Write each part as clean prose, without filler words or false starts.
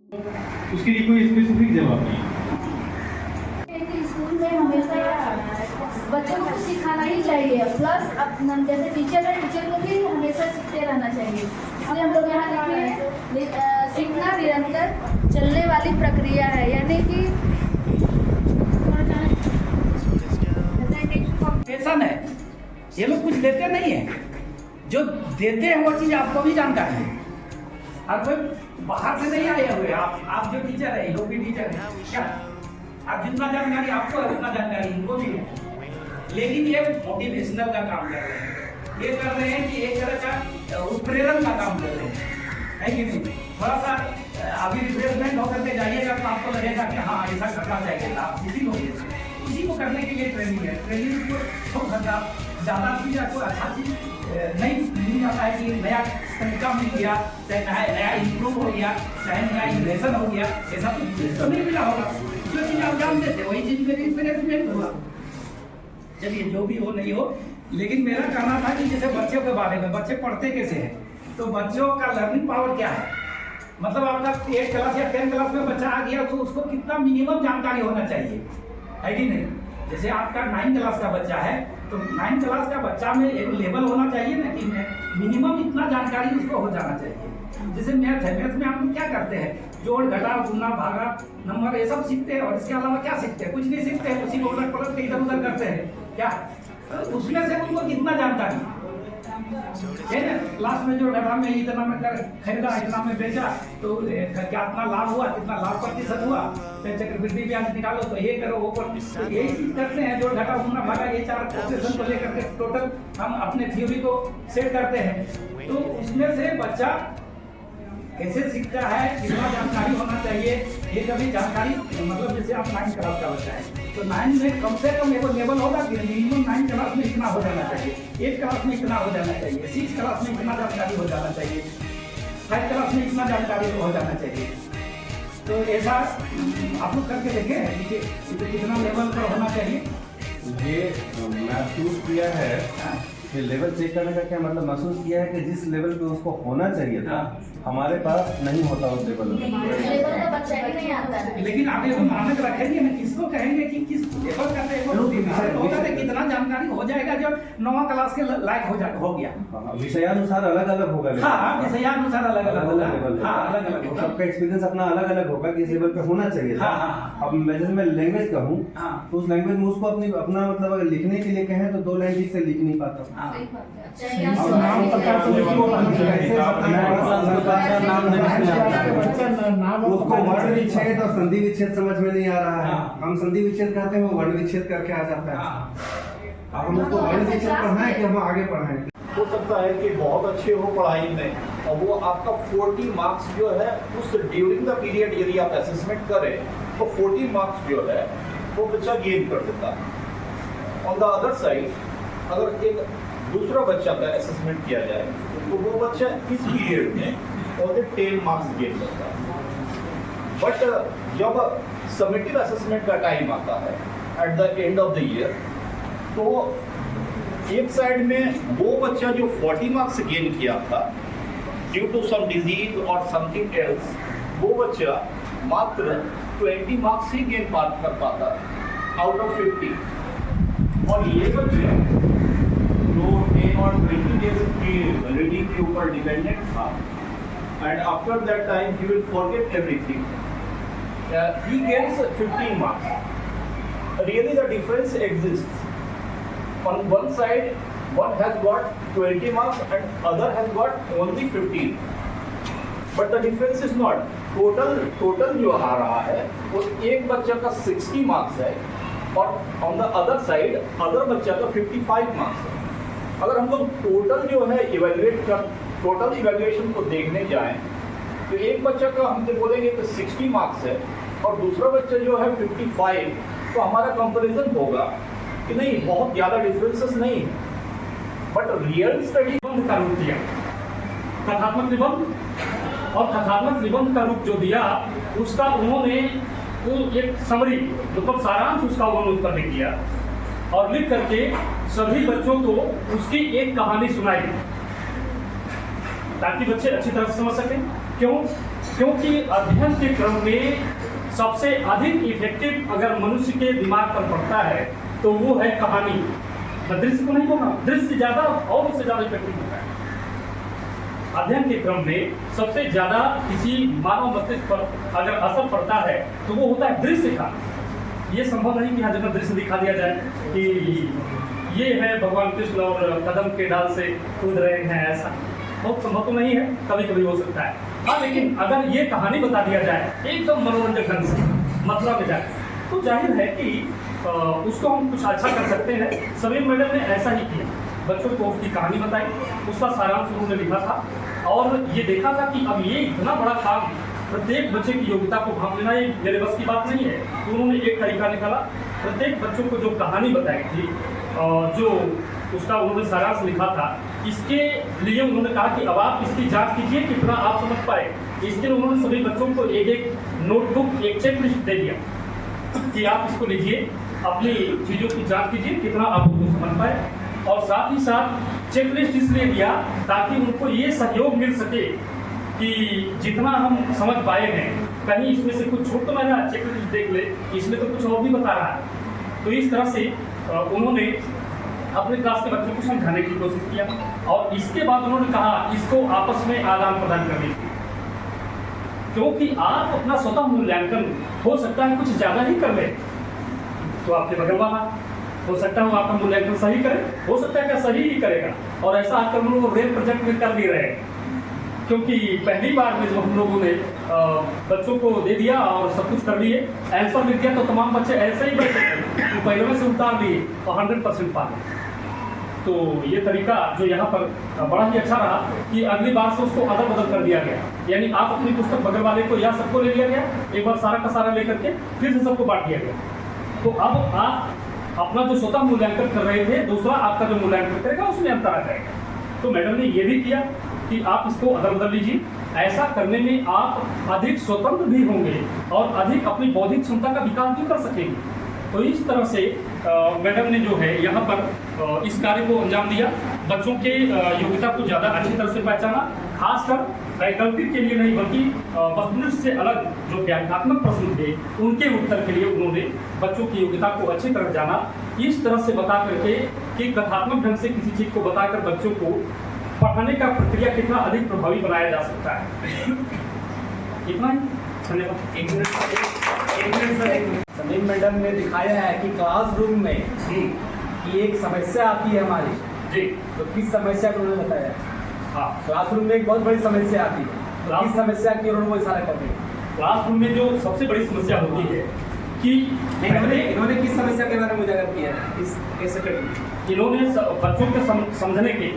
उसके लिए कोई स्पेसिफिक जवाब नहीं। स्कूल में हमेशा बच्चों को सिखाना ही चाहिए, प्लस जैसे टीचर है, टीचर को भी हमेशा सीखते रहना चाहिए। इसलिए हम लोग यहाँ लिखे सीखना निरंतर चलने वाली प्रक्रिया है, यानी कि पैसा है। ये लोग कुछ देते नहीं है, जो देते हैं वो चीज़ आपको भी जानकारी है। और कोई बाहर से नहीं आए हुए, आप जो टीचर है, लोग भी टीचर है क्या, आप जितना जानकारी आपको है उतना जानकारी इनको भी है। लेकिन ये मोटिवेशनल का काम कर रहे हैं, ये कर रहे हैं कि एक तरह का उत्प्रेरण का काम कर रहे हैं, है कि नहीं। थोड़ा सा अभी रिफ्रेशमेंट होकर के जाइएगा तो आपको लगेगा कि हाँ ऐसा करना चाहिए था, इसी को करने के लिए ट्रेनिंग है। ट्रेनिंग को बहुत ज़्यादा चीज़ आपको अच्छा चीज़ नहीं मिल जाता है कि नया तरीका मिल गया, चाहे नया इम्प्रूव हो गया, चाहे नया इनोवेशन हो गया, ऐसा तो नहीं मिला होगा। जो चीज़ आप जानते थे वही चीज़ मेरी एक्सपेरिमेंट हुआ। चलिए जो भी हो नहीं हो, लेकिन मेरा कहना था कि जैसे बच्चों के बारे में, बच्चे पढ़ते कैसे हैं, तो बच्चों का लर्निंग पावर क्या है। मतलब आपका 8 क्लास या 10 क्लास में बच्चा आ गया तो उसको कितना मिनिमम जानकारी होना चाहिए, है कि नहीं। जैसे आपका 9 क्लास का बच्चा है तो 9 क्लास का बच्चा में एक लेवल होना चाहिए ना कि मिनिमम इतना जानकारी उसको हो जाना चाहिए। जैसे मैथ है, मैथ में हम लोग क्या करते हैं, जोड़ घटा गुना भागा नंबर ये सब सीखते हैं, और इसके अलावा क्या सीखते हैं, कुछ नहीं सीखते हैं, उसी को उलट पलट के इधर उधर करते हैं क्या। उसमें से उनको कितना जानकारी है ना। क्लास में जो घटा में इतना में खरीदा, इतना में बेचा, तो कितना लाभ हुआ, कितना लाभ प्रतिशत हुआ, चक्रवृद्धि ब्याज निकालो, तो ये करो वो करो, तो यही चीज करते हैं। जोड़ घटा गुना भागा ये 4 ऑपरेशन को लेकर के टोटल हम अपने थ्योरी को सेट करते हैं। तो उसमें से बच्चा कैसे सीखता है, कितना जानकारी होना चाहिए, ये कभी जानकारी मतलब जैसे आप 9 क्लास का बच्चा है तो 9 में कम से कम एक लेवल होगा कि मिनिमम 9 क्लास में इतना हो जाना चाहिए, 8 क्लास में इतना हो जाना चाहिए, 6 क्लास में इतना जानकारी हो जाना चाहिए, 5 क्लास में इतना जानकारी हो जाना चाहिए। तो ऐसा आप लोग करके देखें कि कितना लेवल पर होना चाहिए। ये महसूस किया है, ये लेवल चेक करने का क्या मतलब, महसूस किया है कि जिस लेवल पे उसको होना चाहिए था हमारे पास नहीं होता उस लेवल में। लेकिन आप ये मानक रखेंगे ना, किसको कहेंगे कि किस लेवल का कितना जानकारी हो जाएगा जब 9 क्लास के लायक हो गया। विषयानुसार अलग अलग होगा। हाँ, विषयानुसार अलग अलग होगा। हाँ, अलग अलग होगा। सबका एक्सपीरियंस अपना अलग अलग होगा कि इस लेवल पे होना चाहिए था। अब जैसे मैं लैंग्वेज का हूँ तो उस लैंग्वेज में उसको अपना मतलब अगर लिखने के लिए कहें तो 2 लाइन ठीक से लिख नहीं पाता। उसको वर्ण विच्छेद और संधि विच्छेद समझ में नहीं आ रहा है। हम संधि विच्छेद कहते हैं, वो वर्ण विच्छेद करके आ जाता है। अब हम उसको वर्ण विच्छेद पढ़ाएं कि हम आगे पढ़ाएं। हो सकता है कि बहुत अच्छे हो पढ़ाई में और वो आपका 40 मार्क्स जो है उस ड्यूरिंग द पीरियड यदि आप असेसमेंट करें तो 40 मार्क्स जो है वो बच्चा गेन कर देता है। ऑन द अदर साइड अगर एक दूसरा बच्चा का असेसमेंट किया जाए तो वो बच्चा इस पीरियड में ओनली 10 मार्क्स गेन करता है। बट जब समेटिव असेसमेंट का टाइम आता है at the end of the year, तो एक साइड में वो बच्चा जो 40 मार्क्स गेन किया था ड्यू टू सम डिजीज और समथिंग एल्स, वो बच्चा मात्र 20 मार्क्स ही गेन कर पाता आउट ऑफ 50। और ये बच्चे जो 10 और 20 डेज की रीडिंग के ऊपर डिपेंडेंट था, and after that time he will forget everything, he gets 15 marks. Really the difference exists. On one side, one has got 20 marks and other has got only 15. But the difference is not. Total जो आ रहा है वो एक बच्चा का 60 marks है और on the other side other बच्चा का 55 मार्क्स है। अगर हम लोग टोटल जो है टोटल इवेल्युएशन को देखने जाएं तो एक बच्चा का हम बोलेंगे कि 60 मार्क्स है और दूसरा बच्चा जो है 55, तो हमारा कंपैरिजन होगा कि नहीं बहुत ज़्यादा डिफरेंसेस नहीं है। बट रियल स्टडी का रूप दिया, कथात्मक निबंध, और कथात्मक निबंध का रूप जो दिया उसका उन्होंने एक समरी मतलब सारांश उसका उन्होंने उस पर लिख दिया और लिख करके सभी बच्चों को उसकी एक कहानी सुनाई ताकि बच्चे अच्छी तरह से समझ सकें। क्यों? क्योंकि अध्ययन के क्रम में सबसे अधिक इफेक्टिव अगर मनुष्य के दिमाग पर पड़ता है तो वो है कहानी। मैं दृश्य को नहीं बोल रहा, दृश्य ज्यादा और उससे ज्यादा इफेक्टिव होता है। अध्ययन के क्रम में सबसे ज्यादा किसी मानव मस्तिष्क पर अगर असर पड़ता है तो वो होता है दृश्य का। ये संभव नहीं कि हर जगह दृश्य दिखा दिया जाए कि ये है भगवान कृष्ण और कदम के डाल से कूद रहे हैं, ऐसा बहुत संभव तो नहीं है, कभी कभी हो सकता है। हाँ, लेकिन अगर ये कहानी बता दिया जाए एकदम मनोरंजक ढंग से, मतलब में जाए, तो जाहिर है कि उसको हम कुछ अच्छा कर सकते हैं। समीर मैडम ने ऐसा ही किया, बच्चों को उसकी कहानी बताई, उसका सारांश उन्होंने लिखा था और ये देखा था कि अब ये इतना बड़ा काम, प्रत्येक बच्चे की योग्यता को भांप लेना ये मेरे बस की बात नहीं है। तो उन्होंने एक तरीका निकाला, प्रत्येक बच्चों को जो कहानी बताई थी, जो उसका उन्होंने सारांश लिखा था, इसके लिए उन्होंने कहा कि अब आप इसकी जांच कीजिए कितना आप समझ पाए। इसके लिए उन्होंने सभी बच्चों को एक एक नोटबुक, एक चेकलिस्ट दे दिया कि आप इसको लीजिए, अपनी चीज़ों की जांच कीजिए कितना आप उसको समझ पाए। और साथ ही साथ चेकलिस्ट इसलिए दिया ताकि उनको ये सहयोग मिल सके कि जितना हम समझ पाए हैं कहीं इसमें से कुछ छूट तो नहीं रहा, चेकलिस्ट देख ले इसमें तो कुछ और भी बता रहा है। तो इस तरह से उन्होंने अपने क्लास के बच्चों को समझाने की कोशिश किया और इसके बाद उन्होंने कहा इसको आपस में आदान प्रदान करने की, क्योंकि आप अपना स्वतः मूल्यांकन हो सकता है कुछ ज़्यादा ही कर ले तो आपके बगल वाला हो सकता है वो आपका मूल्यांकन सही करे, हो सकता है क्या सही ही करेगा। और ऐसा आजकल हम लोग रेल प्रोजेक्ट में कर भी रहे हैं, क्योंकि पहली बार में जब हम लोगों ने बच्चों को दे दिया और सब कुछ कर लिए, आंसर लिख दिया तो तमाम बच्चे ऐसे ही बैठे तो पहले में से उतार लिए और 100% पा गए। तो ये तरीका जो यहाँ पर बड़ा ही अच्छा रहा कि अगली बार से उसको अदल बदल कर दिया गया, यानी आप अपनी पुस्तक बगल वाले को या सबको ले लिया गया, एक बार सारा का सारा लेकर के फिर से सबको बांट दिया गया। तो अब आप अपना जो स्वतः मूल्यांकन कर रहे थे, दूसरा आपका जो मूल्यांकन करेगा उसमें अंतर आ जाएगा। तो मैडम ने ये भी किया कि आप इसको अदल बदल लीजिए, ऐसा करने में आप अधिक स्वतंत्र भी होंगे और अधिक अपनी बौद्धिक क्षमता का विकास भी कर सकेंगे। तो इस तरह से मैडम ने जो है यहाँ पर इस कार्य को अंजाम दिया, बच्चों के योग्यता को ज़्यादा अच्छी तरह से पहचाना, खासकर वैकल्पिक के लिए नहीं बल्कि वस्तुनिष्ठ से अलग जो व्याख्यात्मक प्रश्न थे उनके उत्तर के लिए उन्होंने बच्चों की योग्यता को अच्छी तरह जाना। इस तरह से बता करके कि कथात्मक ढंग से किसी चीज़ को बताकर बच्चों को पढ़ाने का प्रक्रिया कितना अधिक प्रभावी बनाया जा सकता है। इतना ही, धन्यवाद। एक मिनट समीर मैडम ने दिखाया है कि क्लासरूम में कि एक समस्या आती है हमारी जी, तो किस समस्या को उन्होंने बताया। हाँ, क्लासरूम में एक बहुत बड़ी समस्या आती है, किस समस्या की उन्होंने वो इशारा कर दिया। क्लासरूम में जो सबसे बड़ी समस्या होती है कि इन्होंने किस समस्या के बारे में उजागर किया है इस कैसे करेंगे। इन्होंने बच्चों के समझने के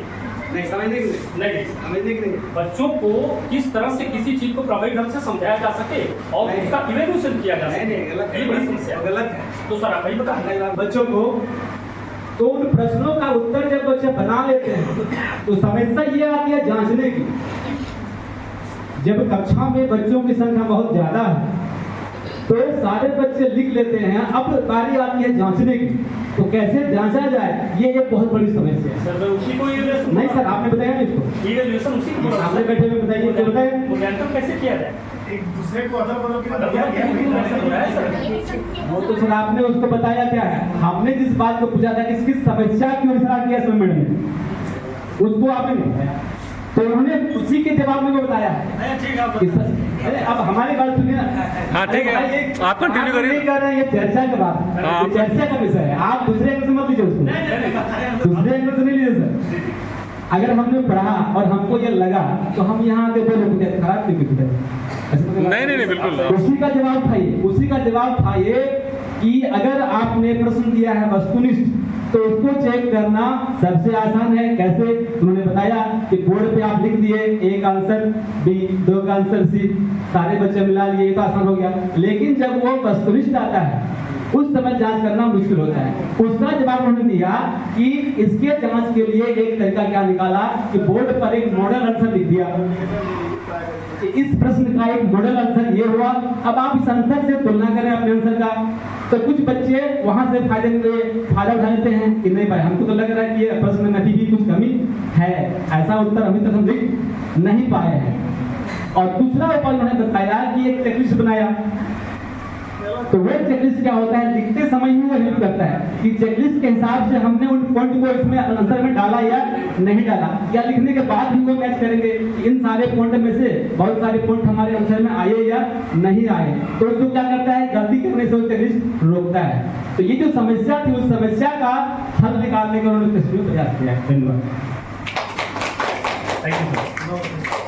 नहीं समझने के नहीं समझने के लिए बच्चों को किस तरह से किसी चीज को प्रभावी ढंग से समझाया जा सके और नहीं, उसका इवैल्यूएशन किया जा सके। नहीं गलत ये बड़ी समस्या है। गलत है। तो सर आप ही बता बच्चों को तो उन प्रश्नों का उत्तर जब बच्चे बना लेते हैं तो समस्या ये आती है जांचने की। जब कक्षा में बच्चों की संख्या बहुत ज्यादा है तो सारे बच्चे लिख लेते हैं, अब बारी आती है जांचने की, तो कैसे जांचा जाए ये एक बहुत बड़ी समस्या है। सर मैं उसी को इवैल्यूएशन नहीं सर आपने बताया ना इसको, इवैल्यूएशन उसी को आपने बैठे हुए बताइए तो बताए मूल्यांकन कैसे किया जाए। एक दूसरे को अदल बदल के वो तो सर आपने उसको बताया क्या है। हमने जिस बात को पूछा था कि किस समस्या की अनुसार किया सर मैडम ने, उसको आपने नहीं बताया, तो उन्होंने उसी के जवाब में वो बताया है। ठीक है अरे अब हमारी बात सुनिए ना। हाँ, ठीक है। आप कंटिन्यू करिए। नहीं कर रहे हैं, ये चर्चा की बात है, हाँ, ये चर्चा का विषय है। आप दूसरे एंगल से मत लीजिए उसको, दूसरे एंगल से नहीं लीजिए सर। अगर हमने पढ़ा और हमको ये लगा तो हम यहाँ आके बोले खराब नहीं कुछ नहीं बिल्कुल। उसी का जवाब था ये, उसी का जवाब था ये कि अगर आपने प्रश्न दिया है वस्तुनिष्ठ तो उसको चेक करना सबसे आसान है। कैसे उन्होंने बताया कि बोर्ड पे आप लिख दिए एक आंसर बी, दो का आंसर सी, सारे बच्चे मिला लिए, ये तो आसान हो गया। लेकिन जब वो वस्तुनिष्ठ आता है उस समय जांच करना मुश्किल होता है। उसका जवाब उन्होंने दिया कि इसके जांच के लिए एक तरीका क्या निकाला कि बोर्ड पर एक मॉडल आंसर लिख दिया। इस प्रश्न का एक मॉडल आंसर ये हुआ। अब आप इस आंसर से तुलना करें अपने आंसर का, तो कुछ बच्चे वहां से फायदा उठा लेते हैं कि नहीं भाई हमको तो लग रहा है कि ये प्रश्न में अभी भी कुछ कमी है, ऐसा उत्तर अभी तक हम लिख नहीं पाए हैं। और दूसरा उपाय उन्होंने बताया कि एक चेकलिस्ट बनाया। तो वो चेकलिस्ट क्या होता है, लिखते समय ही वो हेल्प करता है कि चेकलिस्ट के हिसाब से हमने उन पॉइंट को इसमें आंसर में डाला या नहीं डाला, या लिखने के बाद भी वो मैच करेंगे इन सारे पॉइंट में से बहुत सारे पॉइंट हमारे आंसर में आए या नहीं आए। तो उसको क्या करता है, गलती करने से वो चेकलिस्ट रोकता है। तो ये जो समस्या थी उस समस्या का हल निकालने का उन्होंने टेस्ट में प्रयास किया। धन्यवाद। Thank you sir.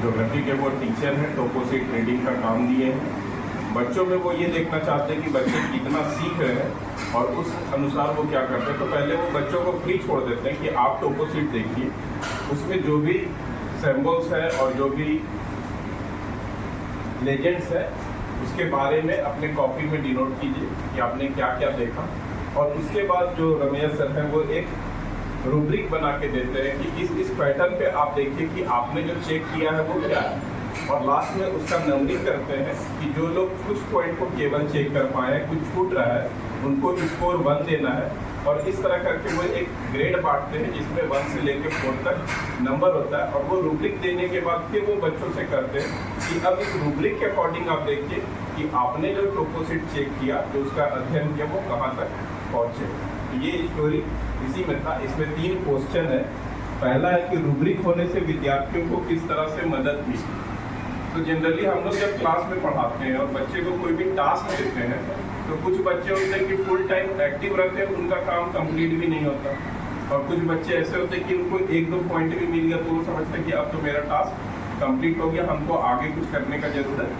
ज्योग्राफी के वो टीचर हैं, टोपोसिट रीडिंग का काम दिए हैं। बच्चों में वो ये देखना चाहते हैं कि बच्चे कितना सीख रहे हैं और उस अनुसार वो क्या करते हैं। तो पहले वो बच्चों को फ्री छोड़ देते हैं कि आप टोपोसिट देखिए, उसमें जो भी सिंबल्स है और जो भी लेजेंड्स है उसके बारे में अपने कॉपी में डिनोट कीजिए कि आपने क्या क्या देखा। और उसके बाद जो रमैया सर हैं वो एक रूब्रिक बना के देते हैं कि इस पैटर्न पे आप देखिए कि आपने जो चेक किया है वो क्या है, और लास्ट में उसका नंबरिंग करते हैं कि जो लोग कुछ पॉइंट को केवल चेक कर पाए हैं, कुछ छूट रहा है, उनको स्कोर 1 देना है। और इस तरह करके वो एक ग्रेड बांटते हैं जिसमें 1 से लेकर 4 तक नंबर होता है। और वो रूब्रिक देने के बाद फिर वो बच्चों से करते हैं कि अब इस रूब्रिक के अकॉर्डिंग आप देखिए कि आपने जो टोपोसिट चेक किया, जो उसका अध्ययन किया, वो कहाँ तक पहुँचे। तो ये स्टोरी इसी में था। इसमें 3 क्वेश्चन है। पहला है कि रूब्रिक होने से विद्यार्थियों को किस तरह से मदद मिली। तो जनरली हम लोग जब क्लास में पढ़ाते हैं और बच्चे को कोई भी टास्क देते हैं तो कुछ बच्चे होते हैं कि फुल टाइम एक्टिव रहते हैं, उनका काम कंप्लीट भी नहीं होता। और कुछ बच्चे ऐसे होते हैं कि उनको 1-2 पॉइंट भी मिल गया तो वो समझते हैं कि अब तो मेरा टास्क कंप्लीट हो गया, हमको आगे कुछ करने का जरूरत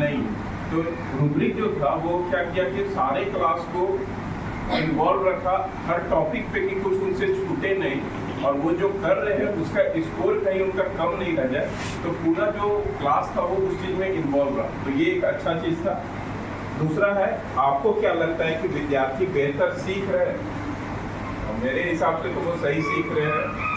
नहीं। तो रूब्रिक जो था वो क्या किया कि सारे क्लास को इन्वॉल्व रखा हर टॉपिक पे कि कुछ उनसे छूटे नहीं, और वो जो कर रहे हैं उसका स्कोर कहीं उनका कम नहीं रह जाए। तो पूरा जो क्लास था वो उस चीज़ में इन्वॉल्व रहा, तो ये एक अच्छा चीज़ था। दूसरा है, आपको क्या लगता है कि विद्यार्थी बेहतर सीख रहे हैं? और मेरे हिसाब से तो वो सही सीख रहे हैं।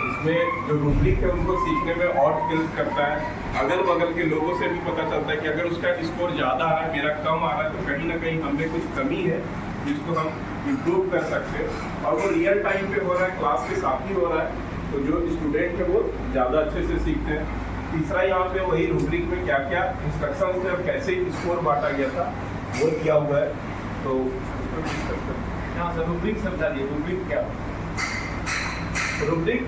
उसमें जो रूब्रिक है उनको सीखने में और हेल्प करता है। अगल बगल के लोगों से भी पता चलता है कि अगर उसका स्कोर ज़्यादा आ रहा है, मेरा कम आ रहा है, तो कहीं ना कहीं हमें कुछ कमी है जिसको हम इम्प्रूव कर सकते हैं। और वो रियल टाइम पे हो रहा है, क्लास के साथ ही हो रहा है, तो जो स्टूडेंट है वो ज़्यादा अच्छे से सीखते हैं। तीसरा यहाँ पे वही रूब्रिक में क्या क्या इंस्ट्रक्शन थे और कैसे स्कोर बांटा गया था वो दिया हुआ है। तो उसको डिस्कस करते हैं। रूब्रिक समझा दिए, रूब्रिक क्या? रूब्रिक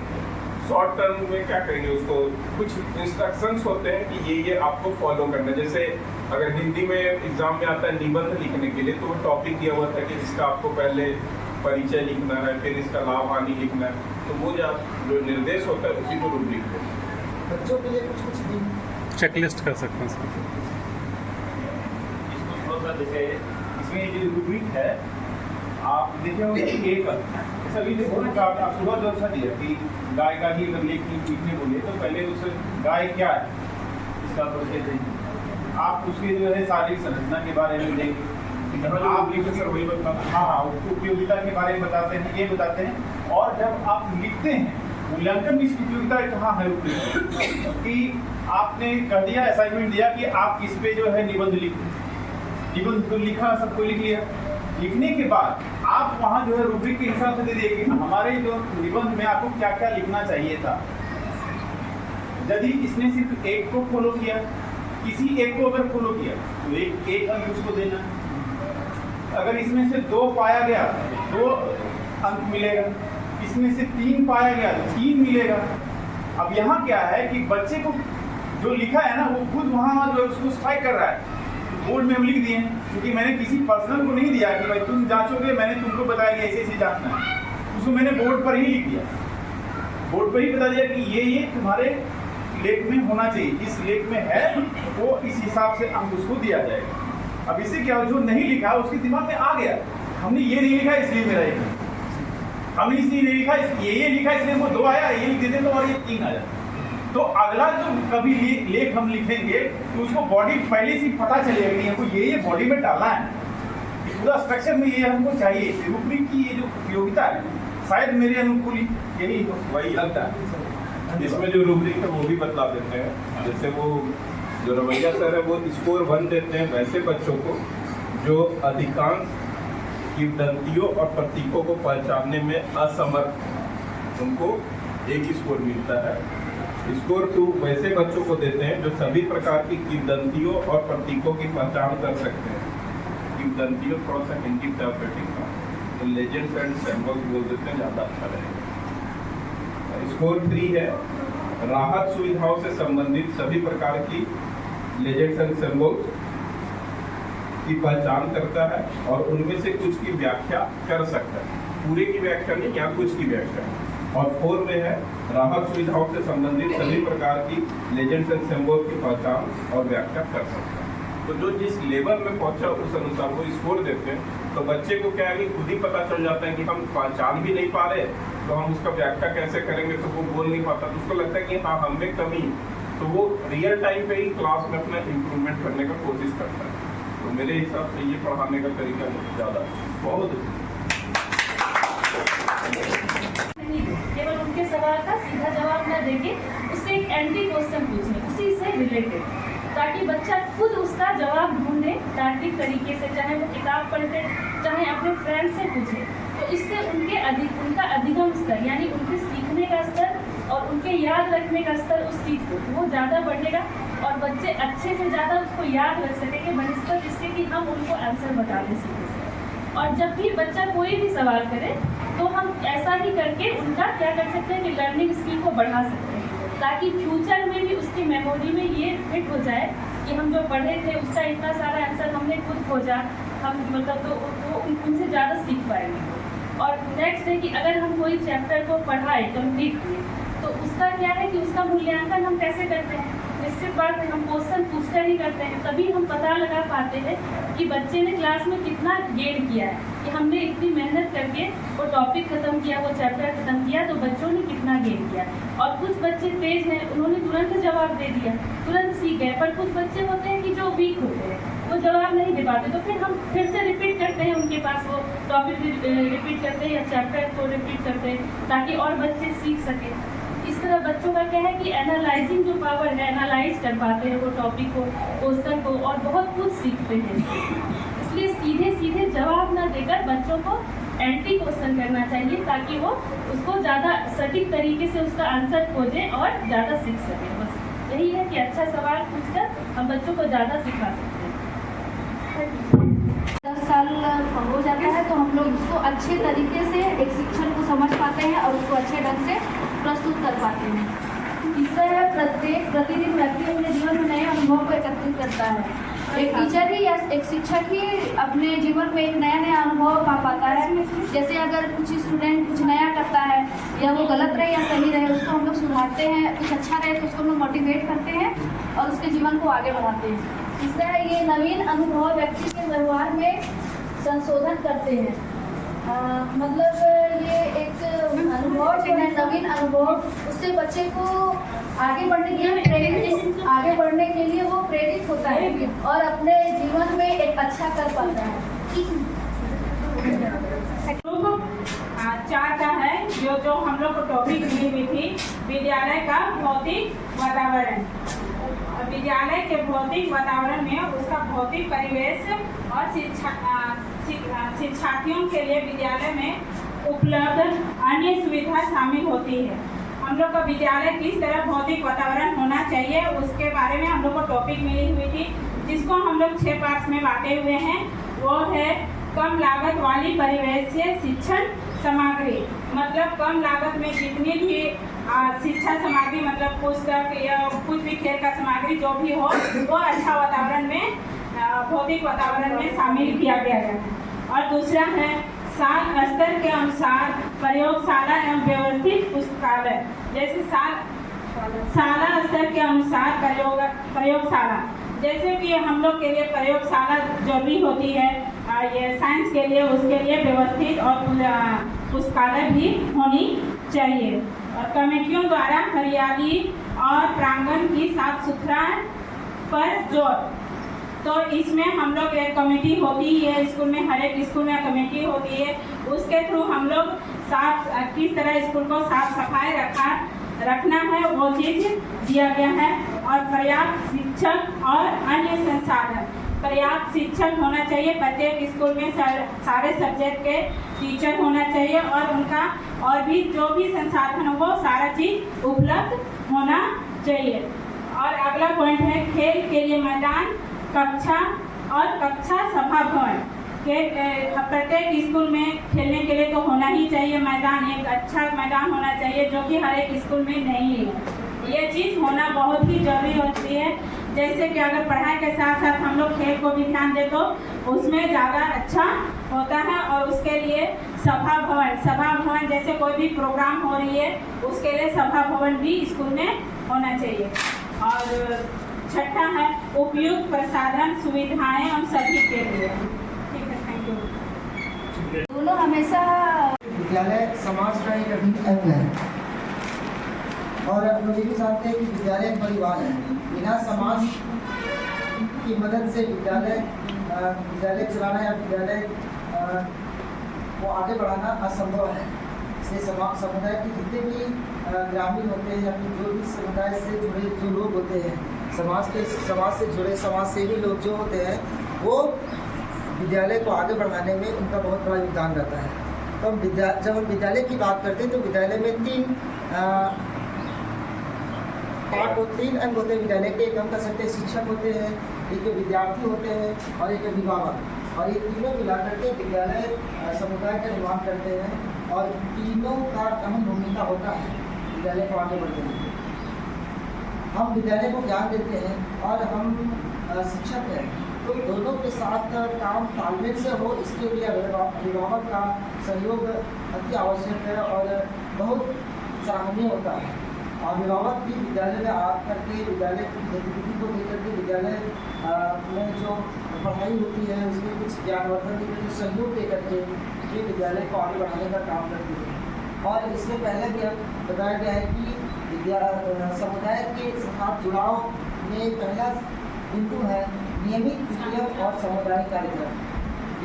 शॉर्ट टर्म में क्या करेंगे, उसको कुछ इंस्ट्रक्शंस होते हैं कि ये आपको फॉलो करना है। जैसे अगर हिंदी में एग्जाम में आता है निबंध लिखने के लिए, तो वो टॉपिक दिया हुआ था कि इसका आपको पहले परिचय लिखना है, फिर इसका लाभ हानि लिखना है। तो वो जो निर्देश होता है उसी को रूब्रिक है। बच्चों के लिए कुछ चेकलिस्ट कर सकते हैं सर। इसको थोड़ा सा जैसे इसमें जो रूब्रिक है आप देखे होंगे कि एक सभी देखो ना, आप सुबह जो अच्छा दिया कि गाय का ही अगर लिखने बोले तो पहले उस गाय क्या है इसका परिचय देंगे। आप उसके जो है शारीरिक संरचना के बारे में देंगे, आप लिखते सर वही बताते हैं। हाँ, उपयोगिता के बारे में बताते हैं, ये बताते हैं। और जब आप लिखते हैं मूल्यांकन की उपयोगिता कहाँ है कि आपने कह दिया, असाइनमेंट दिया कि आप इस पे जो है निबंध निबंध तो लिखा, सबको लिख लिया। लिखने के बाद आप वहाँ जो है रूब्रिक के हिसाब से दे दिए कि हमारे जो निबंध में आपको क्या क्या लिखना चाहिए था। यदि इसने सिर्फ एक को फॉलो किया, किसी एक को अगर फॉलो किया तो एक अंक उसको देना। अगर इसमें से 2 पाया गया 2 अंक मिलेगा, इसमें से 3 पाया गया तो 3 मिलेगा। अब यहाँ क्या है कि बच्चे को जो लिखा है ना वो खुद वहाँ जो है उसको स्ट्राइक कर रहा है। बोर्ड में हम लिख दिए क्योंकि मैंने किसी पर्सनल को नहीं दिया कि भाई तुम जांचोगे, मैंने तुमको बताया कि ऐसे ऐसे जांचना है। उसको मैंने बोर्ड पर ही लिख दिया, बोर्ड पर ही बता दिया कि ये तुम्हारे लेख में होना चाहिए, इस लेख में है, वो इस हिसाब से अंक उसको दिया जाएगा। अब इससे क्या हो, जो नहीं लिखा उसके दिमाग में आ गया, हमने ये नहीं लिखा इसलिए मेरा 1, हमने इसलिए नहीं लिखा ये लिखा इसलिए वो 2 आया, ये लिख देते तो और ये 3 आ जाता। तो अगला जो कभी लेख हम लिखेंगे तो उसको बॉडी पहले से पता चलेगा कि हमको ये बॉडी में डालना है, पूरा स्ट्रक्चर में ये हमको चाहिए। रूब्रिक की ये जो उपयोगिता है शायद मेरे अनुकूल यही वही लगता है। इसमें जो रूब्रिक है वो भी बतला देते हैं। जैसे वो जो रमैया सर है वो स्कोर 1 देते हैं वैसे बच्चों को जो अधिकांश किंवदंतियों और प्रतीकों को पहचानने में असमर्थ, उनको 1 स्कोर मिलता है। स्कोर 2 वैसे बच्चों को देते हैं जो सभी प्रकार की किंवदंतियों और प्रतीकों की पहचान कर सकते हैं। किंवदंतियों थोड़ा सा हिंदी टर्म बैठेगा तो लेजेंड्स एंड सिंबल्स बोल देते हैं, ज़्यादा अच्छा रहेगा। स्कोर 3 है राहत सुविधाओं से संबंधित सभी प्रकार की लेजेंड्स एंड सिंबल्स की पहचान करता है और उनमें से कुछ की व्याख्या कर सकता है, पूरे की व्याख्या नहीं, या कुछ की व्याख्या। और 4 में है राहत सुविधाओं से संबंधित सभी प्रकार की लेजेंड्स एंड सिंबल की पहचान और व्याख्या कर सकता है। तो जो जिस लेवल में पहुंचा उस अनुसार वो स्कोर देते हैं। तो बच्चे को क्या है कि खुद ही पता चल जाता है कि हम पहचान भी नहीं पा रहे तो हम उसका व्याख्या कैसे करेंगे, तो वो बोल नहीं पाता, तो उसको लगता है कि हाँ हम में कमी, तो वो रियल टाइम पे ही क्लास में अपना इम्प्रूवमेंट करने का कोशिश करता है। तो मेरे हिसाब से ये पढ़ाने का तरीका ज़्यादा बहुत केवल उनके सवाल का सीधा जवाब न देके उससे एक एंटी क्वेश्चन पूछे उसी से रिलेटेड, ताकि बच्चा खुद उसका जवाब ढूंढे तार्किक तरीके से, चाहे वो किताब पढ़ते चाहे अपने फ्रेंड से पूछे। तो इससे उनका अधिगम स्तर यानी उनके सीखने का स्तर और उनके याद रखने का स्तर उस चीज़ को वो ज़्यादा बढ़ेगा और बच्चे अच्छे से ज़्यादा उसको याद रख सकेंगे बनिस्बत इसके कि हम उनको आंसर बता दें सीधे से। और जब भी बच्चा कोई भी सवाल करे तो हम ऐसा ही करके उनका क्या कर सकते हैं कि लर्निंग स्किल को बढ़ा सकते हैं, ताकि फ्यूचर में भी उसकी मेमोरी में ये फिट हो जाए कि हम जो पढ़े थे उसका इतना सारा आंसर हमने खुद खोजा, हम मतलब तो वो उनसे ज़्यादा सीख पाएंगे। और नेक्स्ट है कि अगर हम कोई चैप्टर को पढ़ाए कंप्लीट किए तो उसका क्या है कि उसका मूल्यांकन हम कैसे करते हैं, निश्चित बात है हम क्वेश्चन पूछकर ही करते हैं, तभी हम पता लगा पाते हैं कि बच्चे ने क्लास में कितना गेन किया है, कि हमने इतनी मेहनत करके वो टॉपिक खत्म किया, वो चैप्टर खत्म किया, तो बच्चों ने कितना गेन किया। और कुछ बच्चे तेज हैं, उन्होंने तुरंत जवाब दे दिया, तुरंत सीख गए, पर कुछ बच्चे होते हैं कि जो वीक होते हैं, वो जवाब नहीं दे पाते, तो फिर हम फिर से रिपीट करते हैं उनके पास वो टॉपिक रिपीट करते हैं या चैप्टर को रिपीट करते हैं ताकि और बच्चे सीख सकें। इस तरह बच्चों का क्या है कि एनालाइजिंग जो पावर है, एनालाइज कर पाते हैं वो टॉपिक को, क्वेश्चन को, और बहुत कुछ सीखते हैं। इसलिए सीधे सीधे जवाब ना देकर बच्चों को एंटी क्वेश्चन करना चाहिए ताकि वो उसको ज़्यादा सटीक तरीके से उसका आंसर खोजें और ज़्यादा सीख सकें। बस यही है कि अच्छा सवाल पूछकर हम बच्चों को ज़्यादा सिखा सकते हैं। 10 साल हो जाता है तो हम लोग उसको अच्छे तरीके से एक शिक्षण को समझ पाते हैं और उसको अच्छे ढंग से प्रस्तुत कर पाते हैं। तीसरा है प्रतिदिन व्यक्ति अपने जीवन में नए अनुभव को एकत्रित करता है। एक टीचर ही या एक शिक्षक ही अपने जीवन में एक नया अनुभव पा पाता है। जैसे अगर कुछ स्टूडेंट कुछ नया करता है या वो गलत रहे या सही रहे उसको हम लोग सुधारते हैं, कुछ अच्छा रहे तो उसको हम लोग मोटिवेट करते हैं और उसके जीवन को आगे बढ़ाते हैं। तीसरा है ये नवीन अनुभव व्यक्ति के व्यवहार में संशोधन करते हैं। मतलब ये एक अनुभव जो है नवीन अनुभव उससे बच्चे को आगे बढ़ने के लिए वो प्रेरित होता है और अपने जीवन में एक अच्छा कर पाता है। 4 का है जो हम लोग को टॉपिक मिली हुई थी विद्यालय का भौतिक वातावरण। विद्यालय के भौतिक वातावरण में उसका भौतिक परिवेश और शिक्षार्थियों के लिए विद्यालय में उपलब्ध अन्य सुविधा शामिल होती है। हम लोग का विद्यालय किस तरह भौतिक वातावरण होना चाहिए उसके बारे में हम लोग को टॉपिक मिली हुई थी, जिसको हम लोग 6 पार्ट्स में बांटे हुए हैं। वो है कम लागत वाली परिवेशीय शिक्षण सामग्री, मतलब कम लागत में जितनी भी शिक्षा सामग्री मतलब पुस्तक या कुछ भी खेल का सामग्री जो भी हो वो अच्छा वातावरण में भौतिक वातावरण में शामिल किया गया है। और दूसरा है साल स्तर के अनुसार प्रयोगशाला एवं व्यवस्थित पुस्तकालय। जैसे शाला स्तर के अनुसार प्रयोगशाला, जैसे कि हम लोग के लिए प्रयोगशाला जरूरी होती है, ये साइंस के लिए उसके लिए व्यवस्थित और पुस्तकालय भी होनी चाहिए। और कमेटियों द्वारा हरियाली और प्रांगण की साफ सुथरा पर जोर। तो इसमें हम लोग एक कमेटी होती है स्कूल में, हर एक स्कूल में कमेटी होती है, उसके थ्रू हम लोग किस तरह स्कूल को साफ सफाई रखना है वो चीज़ दिया गया है। और पर्याप्त शिक्षक और अन्य संसाधन, पर्याप्त शिक्षक होना चाहिए। प्रत्येक स्कूल में सारे सब्जेक्ट के टीचर होना चाहिए और उनका और भी जो भी संसाधन हो वो सारा चीज़ उपलब्ध होना चाहिए। और अगला पॉइंट है खेल के लिए मैदान, कक्षा और कक्षा सभा भवन के प्रत्येक स्कूल में खेलने के लिए तो होना ही चाहिए मैदान, एक अच्छा मैदान होना चाहिए जो कि हर एक स्कूल में नहीं है। ये चीज़ होना बहुत ही जरूरी होती है। जैसे कि अगर पढ़ाई के साथ साथ हम लोग खेल को भी ध्यान दें तो उसमें ज़्यादा अच्छा होता है। और उसके लिए सभा भवन जैसे कोई भी प्रोग्राम हो रही है उसके लिए सभा भवन भी स्कूल में होना चाहिए। और छठा है उपयुक्त प्रसाधन सुविधाएं हम सभी के लिए। ठीक है, थैंक यू। दोनों हमेशा विद्यालय समाज का एक अभिन्न अंग है और आप लोग ये भी जानते हैं कि विद्यालय एक परिवार है। बिना समाज की मदद से विद्यालय चलाना या विद्यालय को आगे बढ़ाना असंभव है। इसलिए समुदाय के जितने भी ग्रामीण होते हैं या फिर जो भी समुदाय से जुड़े जो लोग होते हैं, समाज से जुड़े समाज सेवी लोग जो होते हैं वो विद्यालय को आगे बढ़ाने में उनका बहुत बड़ा योगदान रहता है। तो जब हम विद्यालय की बात करते हैं तो विद्यालय में तीन अंग होते हैं विद्यालय के। एक हम कह सकते हैं शिक्षक होते हैं, एक विद्यार्थी होते हैं और एक अभिभावक। और ये तीनों मिला करके विद्यालय समुदाय का निर्माण करते हैं और तीनों का अहम भूमिका होता है विद्यालय को आगे बढ़ने में। हम विद्यालय को ज्ञान देते हैं और हम शिक्षक हैं, तो दोनों के साथ काम तालमेल से हो इसके लिए अभिभावक का सहयोग अति आवश्यक है और बहुत सराहनीय होता है। अभिभावक भी विद्यालय में आ करके विद्यालय की गतिविधि को लेकर के विद्यालय में जो पढ़ाई होती है उसमें कुछ ज्ञानवर्धन के सहयोग दे करके ये विद्यालय को आगे बढ़ाने का काम करती है। और इसमें पहले भी बताया गया है कि समुदाय के साथ जुड़ाव में पहला बिंदु है नियमित पीडीएफ और समुदाय कार्यक्रम।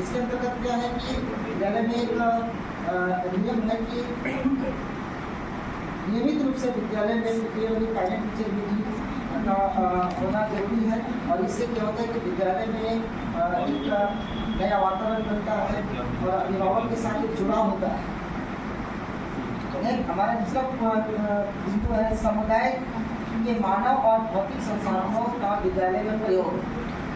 इसके अंतर्गत क्या है कि विद्यालय में एक नियम है कि नियमित रूप से विद्यालय में पैरेंट टीचर मीटिंग होना जरूरी है। और इससे क्या होता है कि विद्यालय में एक नया वातावरण बनता है और अभिभावक के साथ एक जुड़ाव होता है। हमारा दूसरा बिंदु है समुदाय के मानव और भौतिक संसाधनों का विद्यालय में प्रयोग।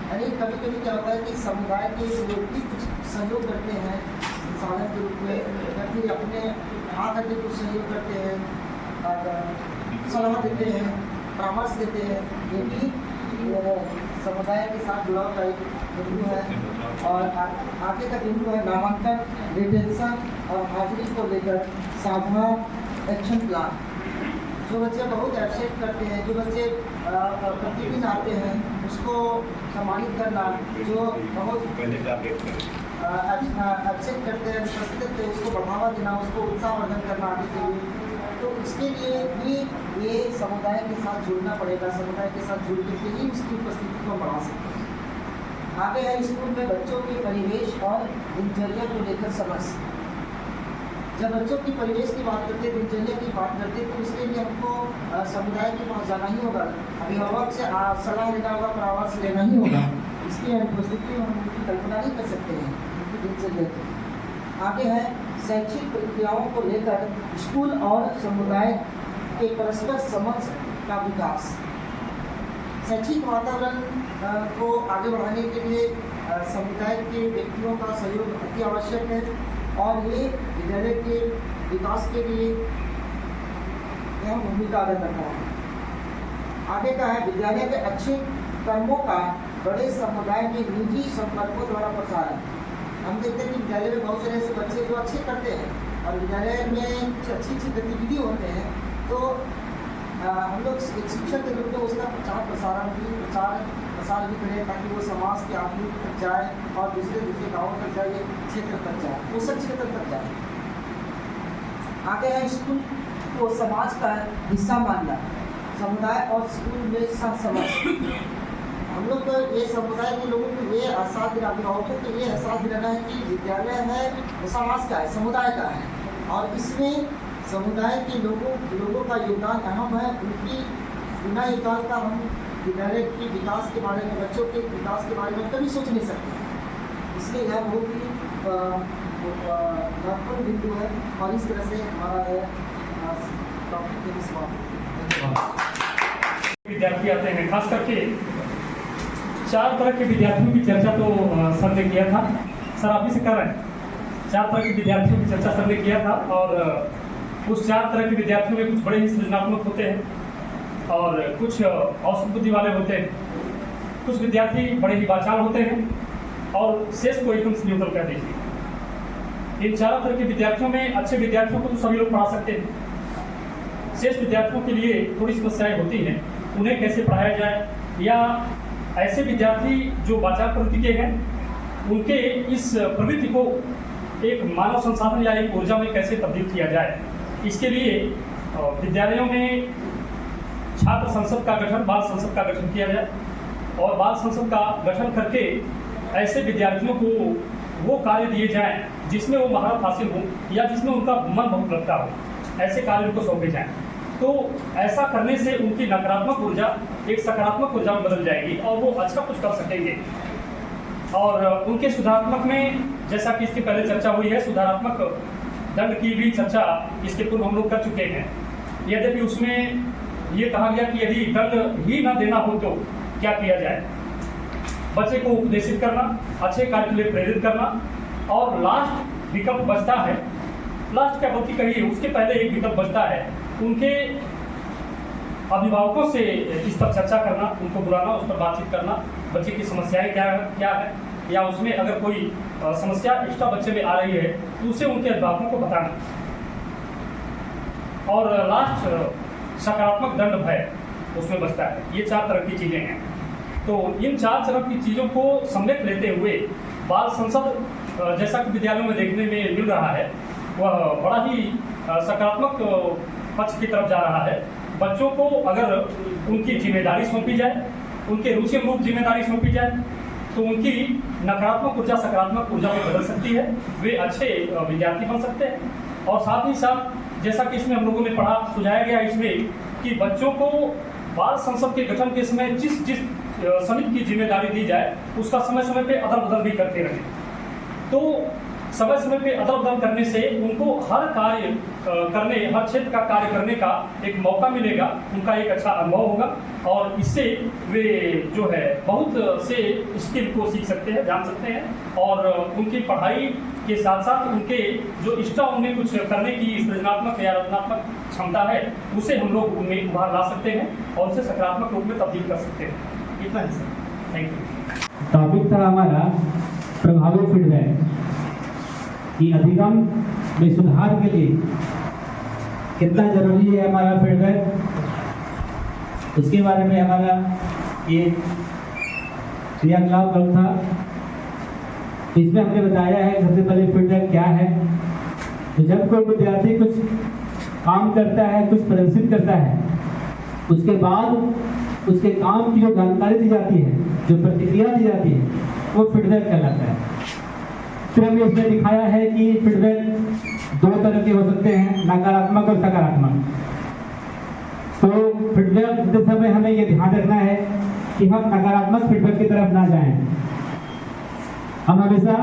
यानी कभी कभी क्या होता है कि समुदाय के लोग भी कुछ सहयोग करते हैं संसाधन के रूप में, या फिर अपने आ करके कुछ सहयोग करते हैं, सलाह देते हैं, परामर्श देते हैं। ये भी समुदाय के साथ जुड़ाव का एक बिंदु है। और आगे का बिंदु है नामांकन, रिटेंशन और हाजिरी को लेकर साझा एक्शन प्लान। जो बच्चे बहुत एब्सेंट करते हैं, जो बच्चे प्रतिदिन आते हैं उसको सम्मानित करना, जो बहुत एब्सेंट करते हैं उपस्थित उसको बढ़ावा देना, उसको उत्साहवर्धन करना आगे के लिए। तो इसके लिए भी ये समुदाय के साथ जुड़ना पड़ेगा। समुदाय के साथ जुड़ के ही उसकी उपस्थिति को बढ़ा सकते हैं। आगे है स्कूल में बच्चों के परिवेश और दिनचर्या को लेकर समझ। जब बच्चों की परिवेश की बात करते हैं, दिनचर्या की बात करते हैं, तो उसके लिए हमको समुदाय के पास जाना ही होगा, अभिभावक से सलाह लेना होगा, परामर्श लेना ही होगा। इसकी अनुपस्थिति में हम उनकी कल्पना नहीं कर सकते हैं उनकी दिनचर्या की। आगे है शैक्षिक प्रक्रियाओं को लेकर स्कूल और समुदाय के परस्पर समझ का विकास। शैक्षिक वातावरण को आगे बढ़ाने के लिए समुदाय के व्यक्तियों का सहयोग अति आवश्यक है और ये विद्यालय के विकास के लिए अहम भूमिका अदा करता है। आगे का है विद्यालय के अच्छे कर्मों का बड़े समुदाय के निजी संपर्कों द्वारा प्रसारण। हम देखते हैं कि विद्यालय में बहुत सारे ऐसे बच्चे जो अच्छे करते हैं और विद्यालय में कुछ अच्छी गतिविधि होते हैं, तो हम लोग एक शिक्षक के रूप में उसका प्रचार प्रसार भी करें ताकि वो समाज के आदमी तक जाए और दूसरे गाँवों तक जाए, क्षेत्र तक जाए, उस क्षेत्र तक जाए। आगे है स्कूल को समाज का हिस्सा मानना, समुदाय और स्कूल में सहसमझ। हम लोग को ये समुदाय के लोगों को ये एहसास दिला, अभिभावकों को ये एहसास दिलाना है कि विद्यालय है वो समाज का है, समुदाय का है और इसमें समुदाय के लोगों का योगदान अहम है। उनकी बिना योगदान का हम विद्यालय के विकास के बारे में, बच्चों के विकास के बारे में कभी सोच नहीं सकते। इसलिए यह बहुत ही महत्वपूर्ण बिंदु है और इस तरह से हमारा टॉपिक के समाप्त। विद्यार्थी आते हैं, खास करके 4 तरह के विद्यार्थियों की चर्चा तो सर ने किया था। सर आप ही से कर रहे हैं, 4 तरह के विद्यार्थियों की चर्चा सर ने किया था और उस 4 तरह के विद्यार्थियों में कुछ बड़े ही सृजनात्मक होते हैं और कुछ औसत बुद्धि वाले होते हैं, कुछ विद्यार्थी बड़े ही वाचाल होते हैं और शेष को एकदम से न्यूट्रल कर दीजिए। इन 4 तरह के विद्यार्थियों में अच्छे विद्यार्थियों को तो सभी लोग पढ़ा सकते हैं, शेष विद्यार्थियों के लिए थोड़ी समस्याएं होती हैं, उन्हें कैसे पढ़ाया जाए, या ऐसे विद्यार्थी जो वाचाल प्रवृत्ति के हैं उनके इस प्रवृत्ति को एक मानव संसाधन या एक ऊर्जा में कैसे तब्दील किया जाए। इसके लिए विद्यालयों में छात्र संसद का गठन, बाल संसद का गठन किया जाए और बाल संसद का गठन करके ऐसे विद्यार्थियों को वो कार्य दिए जाएं जिसमें वो महारत हासिल हो या जिसमें उनका मन बहुत लगता हो, ऐसे कार्य उनको सौंपे जाएं। तो ऐसा करने से उनकी नकारात्मक ऊर्जा एक सकारात्मक ऊर्जा में बदल जाएगी और वो अच्छा कुछ कर सकेंगे। और उनके सुधारात्मक में, जैसा कि इसकी पहले चर्चा हुई है, सुधारात्मक दंड की भी चर्चा इसके पूर्व हम लोग कर चुके हैं। यद्यपि उसमें ये कहा गया कि यदि दंड ही न देना हो तो क्या किया जाए, बच्चे को उपदेशित करना, अच्छे कार्य के लिए प्रेरित करना, और लास्ट विकल्प बचता है, लास्ट क्या बल्कि कहिए उसके पहले एक विकल्प बचता है, उनके अभिभावकों से इस पर चर्चा करना, उनको बुलाना, उस पर बातचीत करना, बच्चे की समस्याएं क्या है, या उसमें अगर कोई समस्या एक्स्ट्रा बच्चे में आ रही है तो उसे उनके अभिभावकों को बताना। और लास्ट सकारात्मक दंड भय उसमें बचता है। ये 4 तरह की चीज़ें हैं। तो इन 4 तरह की चीज़ों को सम्मिलित लेते हुए बाल संसद, जैसा कि विद्यालयों में देखने में मिल रहा है, वह बड़ा ही सकारात्मक पक्ष की तरफ जा रहा है। बच्चों को अगर उनकी जिम्मेदारी सौंपी जाए, उनके रुचि अनुरूप जिम्मेदारी सौंपी जाए, तो उनकी नकारात्मक ऊर्जा सकारात्मक ऊर्जा में बदल सकती है, वे अच्छे विद्यार्थी बन सकते हैं। और साथ ही साथ जैसा कि इसमें हम लोगों ने पढ़ा, सुझाया गया इसमें कि बच्चों को बाल संसद के गठन के समय जिस समिति की जिम्मेदारी दी जाए उसका समय समय पे अदल बदल भी करते रहें। तो समय समय पे अदल बदल करने से उनको हर कार्य करने, हर क्षेत्र का कार्य करने का एक मौका मिलेगा, उनका एक अच्छा अनुभव होगा और इससे वे जो है बहुत से स्किल को सीख सकते हैं, जान सकते हैं और उनकी पढ़ाई के साथ साथ उनके जो एक्स्ट्रा उनमें कुछ करने की सृजनात्मक या रचनात्मक क्षमता है उसे हम लोग उनमें उभार ला सकते हैं और उसे सकारात्मक रूप में तब्दील कर सकते हैं। इतना ही सर, थैंक यू। टॉपिक था हमारा प्रभावी फीडबैक कि अधिगम में सुधार के लिए कितना जरूरी है हमारा फीडबैक, उसके बारे में हमारा ये क्रियाकलाप था। इसमें हमने बताया है सबसे पहले फीडबैक क्या है। तो जब कोई विद्यार्थी कुछ काम करता है, कुछ प्रदर्शित करता है, उसके बाद उसके काम की जो जानकारी दी जाती है, जो प्रतिक्रिया दी जाती है, वो फीडबैक कहलाता है। फिर हमने इसमें दिखाया है कि फीडबैक 2 तरह के हो सकते हैं, नकारात्मक और सकारात्मक। तो फीडबैक देते समय हमें ये ध्यान रखना है कि हम नकारात्मक फीडबैक की तरफ ना जाएं, हम हमेशा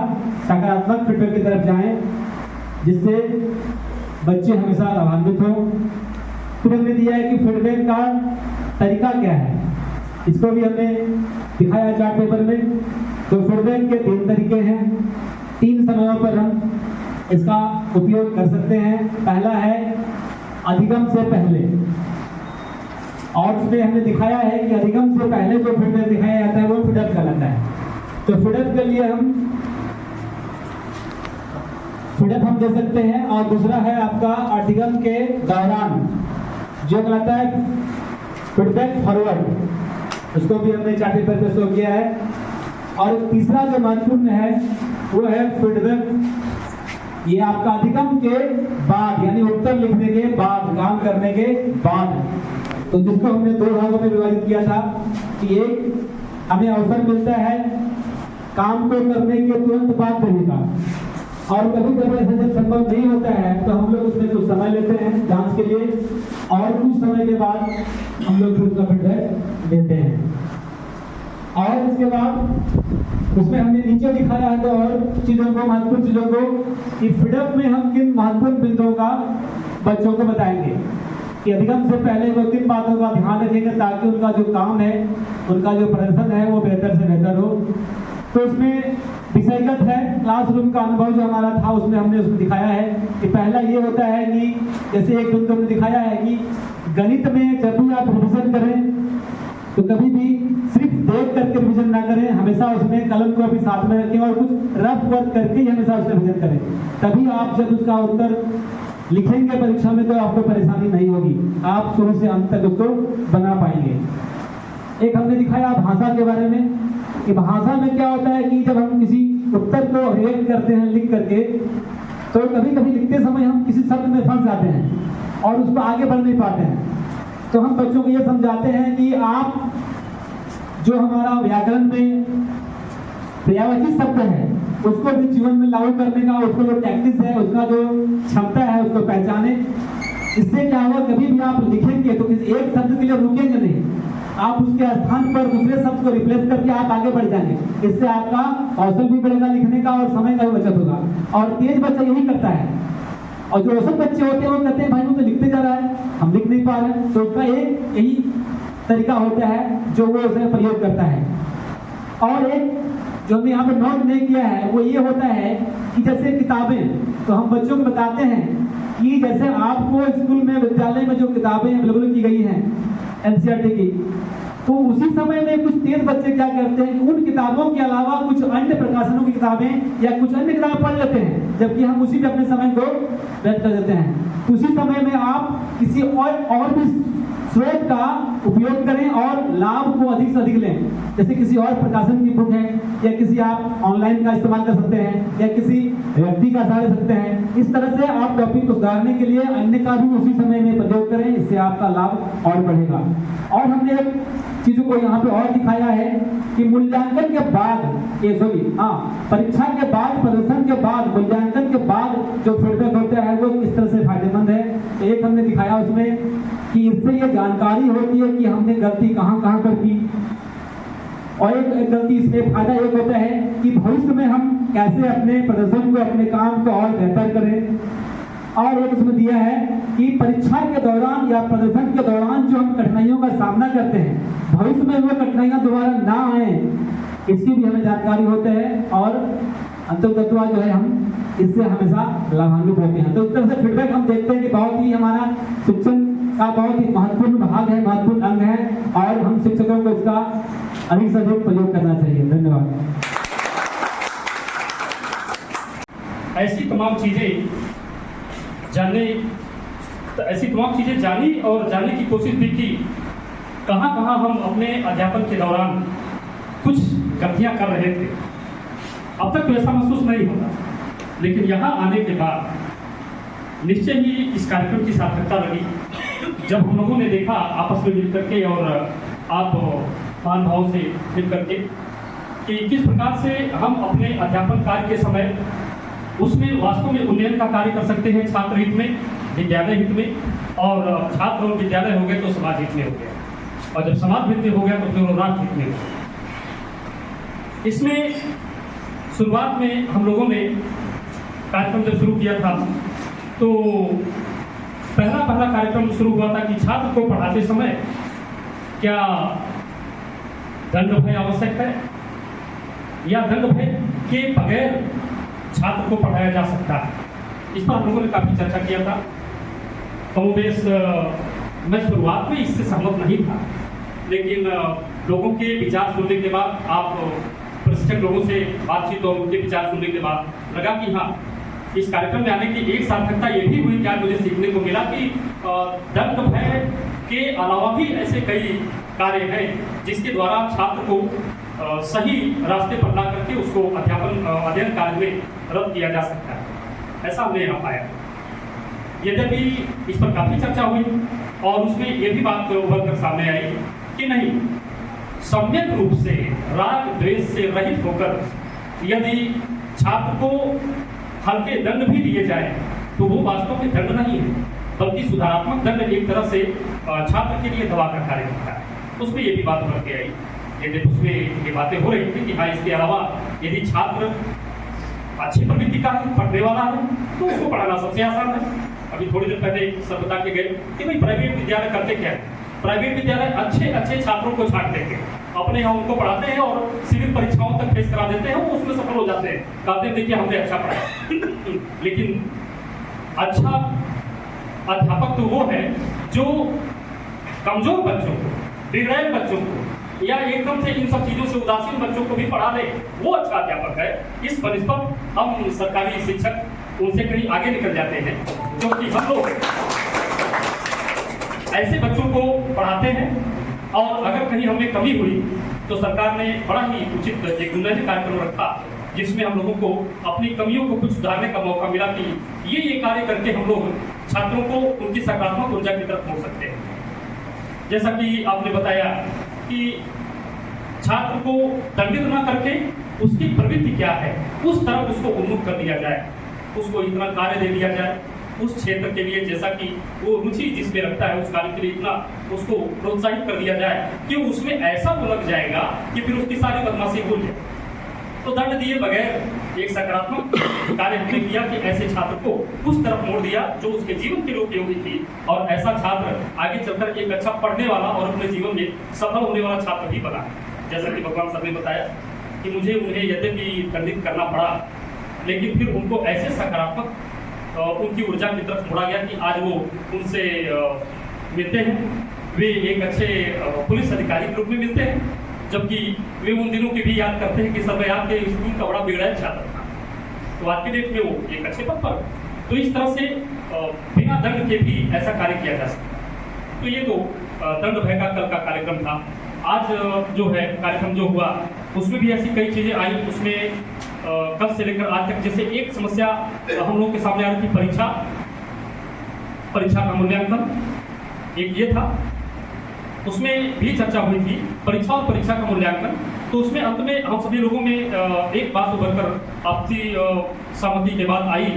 सकारात्मक फीडबैक की तरफ जाएं जिससे बच्चे हमेशा लाभान्वित हों। फिर हमने दिया है कि फीडबैक का तरीका क्या है, इसको भी हमने दिखाया चार्ट पेपर में। तो फीडबैक के 3 तरीके हैं, 3 समयों पर हम इसका उपयोग कर सकते हैं। पहला है अधिगम से पहले, और उसमें हमने दिखाया है कि अधिगम से पहले जो फीडबैक दिखाया जाता है वो फीडबैक कहलाता है। तो फीडबैक के लिए हम फीडबैक दे सकते हैं। और दूसरा है आपका अधिगम के दौरान, जो कहलाता है फीडबैक फॉरवर्ड, उसको भी हमने चार्ट पेपर पे शो किया है। और तीसरा जो महत्वपूर्ण है वो है फीडबैक, ये आपका अधिगम के बाद, यानी उत्तर लिखने के बाद, काम करने के बाद। तो जिसको हमने 2 भागों में विभाजित किया था कि एक हमें अवसर मिलता है काम को करने के तुरंत बाद देने का, और कभी कभी ऐसा जब संभव नहीं होता है तो हम लोग उसमें कुछ समय लेते हैं जांच के लिए, और कुछ समय के बाद हम लोग फिर उसका फीडबैक लेते हैं। और इसके बाद उसमें हमने नीचे दिखाया है तो और चीज़ों को, महत्वपूर्ण चीज़ों को, कि फीडबैक में हम किन महत्वपूर्ण बिंदुओं का बच्चों को बताएंगे कि अधिगम से पहले वो किन बातों का ध्यान रखेंगे ताकि उनका जो काम है, उनका जो प्रदर्शन है वो बेहतर से बेहतर हो। तो उसमें विषयगत है, क्लासरूम का अनुभव जो हमारा था उसमें हमने उसमें दिखाया है कि पहला ये होता है कि जैसे एक बिंदु हमने दिखाया है कि गणित में जब भी आप रिविजन करें तो कभी भी सिर्फ देख करके रिविजन ना करें, हमेशा उसमें कलम को भी साथ में रखें और कुछ रफ वर्क करके ही हमेशा उसका रिविजन करें। तभी आप जब उसका उत्तर लिखेंगे परीक्षा में तो आपको परेशानी नहीं होगी, आप शुरू से अंत तक उसको बना पाएंगे। एक हमने दिखाया भाषा के बारे में कि भाषा में क्या होता है कि जब हम किसी उत्तर को रिएक्ट करते हैं लिख करके तो कभी कभी लिखते समय हम किसी शब्द में फंस जाते हैं और उसको आगे बढ़ नहीं पाते हैं। तो हम बच्चों को ये समझाते हैं कि आप जो हमारा व्याकरण में पर्यायवाची शब्द है उसको भी जीवन में लागू करने का, उसको जो प्रैक्टिस है, उसका जो क्षमता है उसको पहचाने। इससे क्या होगा, कभी भी आप लिखेंगे तो किसी एक शब्द के लिए रुकेंगे नहीं, आप उसके स्थान पर दूसरे शब्द को रिप्लेस करके आप आगे बढ़ जाएंगे। इससे आपका कौशल भी बढ़ेगा लिखने का और समय का भी बचत होगा। और तेज बच्चा यही करता है, और जो औसत बच्चे होते हैं वो कहते हैं भाई वो तो लिखते जा रहा है, हम लिख नहीं पा रहे हैं। तो उसका एक यही तरीका होता है जो वो उसमें प्रयोग करता है। और एक जो हमने यहाँ पे नोट नहीं किया है वो ये होता है कि जैसे किताबें, तो हम बच्चों को बताते हैं कि जैसे आपको स्कूल में, विद्यालय में जो किताबें अवेलेबल की गई हैं NCERT की, तो उसी समय में कुछ तेज बच्चे क्या करते हैं कि उन किताबों के अलावा कुछ अन्य प्रकाशनों की किताबें या कुछ अन्य किताबें पढ़ लेते हैं, जबकि हम उसी में अपने समय को व्यर्थ कर देते हैं। उसी समय में आप किसी और भी स्रोत का उपयोग करें और लाभ को अधिक से अधिक लें। जैसे किसी और प्रकाशन की बुक है या किसी आप ऑनलाइन का इस्तेमाल कर सकते हैं या किसी व्यक्ति का सहारा सकते हैं। इस तरह से आप टॉपिक को सुधारने के लिए अन्य का भी उसी समय में प्रयोग करें, इससे आपका लाभ और बढ़ेगा। और हमने एक चीजों को यहाँ पे और दिखाया है कि मूल्यांकन के बाद, परीक्षा के बाद, प्रदर्शन के बाद, मूल्यांकन के बाद जो फीडबैक होता है वो किस तरह से फायदेमंद है। तो एक हमने दिखाया उसमें कि इससे ये जानकारी होती है कि हमने गलती कहाँ कहाँ पर की, और एक गलती इसमें फायदा एक होता है कि भविष्य में हम कैसे अपने प्रदर्शन को, अपने काम को और बेहतर करें। और एक उसमें दिया है कि परीक्षा के दौरान या प्रदर्शन के दौरान जो हम कठिनाइयों का सामना करते हैं, भविष्य में वो कठिनाइयां दोबारा ना आए, इसकी भी हमें जानकारी होते हैं और अंततत्वा जो है हम इससे हमेशा लाभान्वित होते हैं। तो इस तरह से फीडबैक हम देखते हैं कि बहुत ही हमारा शिक्षण का बहुत ही महत्वपूर्ण भाग है, महत्वपूर्ण अंग है, और हम शिक्षकों को इसका अधिक से अधिक प्रयोग करना चाहिए। धन्यवाद। ऐसी तमाम चीज़ें जानी और जानने की कोशिश भी की, कहाँ कहाँ हम अपने अध्यापन के दौरान कुछ गलतियाँ कर रहे थे। अब तक तो ऐसा महसूस नहीं होता, लेकिन यहाँ आने के बाद निश्चय ही इस कार्यक्रम की सार्थकता लगी जब हम लोगों ने देखा आपस में मिल करके और आप मान भाव से मिल करके कि किस प्रकार से हम अपने अध्यापन कार्य के समय उसमें वास्तव में उन्नयन का कार्य कर सकते हैं, छात्र हित में, विद्यालय हित में, और छात्र और विद्यालय हो गए तो समाज हित में हो गया, और जब समाज हित में हो गया तो फिर राष्ट्र हित में हो गया। इसमें शुरुआत में हम लोगों ने कार्यक्रम जब शुरू किया था तो पहला कार्यक्रम शुरू हुआ था कि छात्र को पढ़ाते समय क्या दंड भय आवश्यक है या दंड भय के बगैर छात्र को पढ़ाया जा सकता है। इस पर हम लोगों ने काफ़ी चर्चा किया था। कमोबेश मैं शुरुआत में इससे सहमत नहीं था, लेकिन लोगों के विचार सुनने के बाद, आप प्रशिक्षक लोगों से बातचीत और उनके विचार सुनने के बाद लगा कि हाँ, इस कार्यक्रम में आने की एक सार्थकता ये भी हुई कि आज मुझे सीखने को मिला कि दंड भय के अलावा भी ऐसे कई कार्य हैं जिसके द्वारा छात्र को सही रास्ते पर ला करके उसको अध्ययन कार्य में रद्द किया जा सकता है। ऐसा हमने यहाँ पाया। यद्यपि इस पर काफ़ी चर्चा हुई और उसमें ये भी बात उभर कर सामने आई कि नहीं, सम्यक रूप से राग द्वेष से रहित होकर यदि छात्र को हल्के दंड भी दिए जाए तो वो वास्तव में दंड नहीं है, बल्कि सुधारात्मक दंड एक तरह से छात्र के लिए दवा का कार्य करता है। उसमें ये भी बात उभर के आई, यदि उसमें ये बातें हो रही थी कि हाँ, इसके अलावा यदि छात्र अच्छी प्रवृत्ति का है, पढ़ने वाला है, तो उसको पढ़ाना सबसे आसान है। अभी थोड़ी देर पहले सब बता के गए कि भाई प्राइवेट विद्यालय करते क्या है। प्राइवेट विद्यालय अच्छे अच्छे छात्रों को छांट देते हैं, अपने यहाँ उनको पढ़ाते हैं और सिविल परीक्षाओं तक फेस करा देते हैं, वो उसमें सफल हो जाते हैं, कहते हैं देखिए हमने अच्छा पढ़ाया। लेकिन अच्छा अध्यापक तो वो है जो कमजोर बच्चों को, बिगड़ैल बच्चों को या एकदम से इन सब चीजों से उदासीन बच्चों को भी पढ़ा दे, वो अच्छा अध्यापक है। इस बनिस्बत हम सरकारी शिक्षक उनसे कहीं आगे निकल जाते हैं, क्योंकि हम लोग ऐसे बच्चों को पढ़ाते हैं और अगर कहीं हमें कमी हुई तो सरकार ने बड़ा ही उचित एक बुनियादी कार्यक्रम रखा, जिसमें हम लोगों को अपनी कमियों को कुछ सुधारने का मौका मिला कि ये कार्य करके हम लोग छात्रों को उनकी सकारात्मक ऊर्जा की तरफ मोड़ सकते हैं। जैसा कि आपने बताया कि छात्र को दंडित न करके उसकी प्रवृत्ति क्या है उस तरफ उसको उन्मुख कर दिया जाए, उसको इतना कार्य दे दिया जाए उस क्षेत्र के लिए, जैसा कि वो रुचि जिसमें रखता है उस कार्य के लिए इतना उसको प्रोत्साहित कर दिया जाए कि उसमें ऐसा वो लग जाएगा कि फिर उसकी सारी बदमाशी भूल जाए। तो दंड दिए बगैर एक सकारात्मक कार्य हमने किया कि ऐसे छात्र को उस तरफ मोड़ दिया जो उसके जीवन के लिए उपयोगी थी, और ऐसा छात्र आगे चलकर एक अच्छा पढ़ने वाला और अपने जीवन में सफल होने वाला छात्र भी बना। जैसा कि भगवान सर ने बताया कि मुझे उन्हें यद्यपि दंडित करना पड़ा, लेकिन फिर उनको ऐसे सकारात्मक उनकी ऊर्जा की तरफ मोड़ा गया कि आज वो उनसे मिलते हैं, वे एक अच्छे पुलिस अधिकारी के रूप में मिलते हैं, जबकि वे उन दिनों की भी याद करते हैं कि सब आपके स्कूल का बड़ा बिगड़ा छात्र था, तो आज के डेट में वो एक अच्छे पद पर। तो इस तरह से बिना दंड के भी ऐसा कार्य किया जा सकता। तो ये तो दंड भय का कल का कार्यक्रम था। आज जो है कार्यक्रम जो हुआ उसमें भी ऐसी कई चीजें आई, उसमें कल से लेकर आज तक जैसे एक समस्या हम लोगों के सामने आ रही थी, परीक्षा का मूल्यांकन एक ये था, उसमें भी चर्चा हुई थी परीक्षा और परीक्षा का मूल्यांकन। तो उसमें अंत में हम सभी लोगों में एक बात उभर कर आपसी सहमति के बाद आई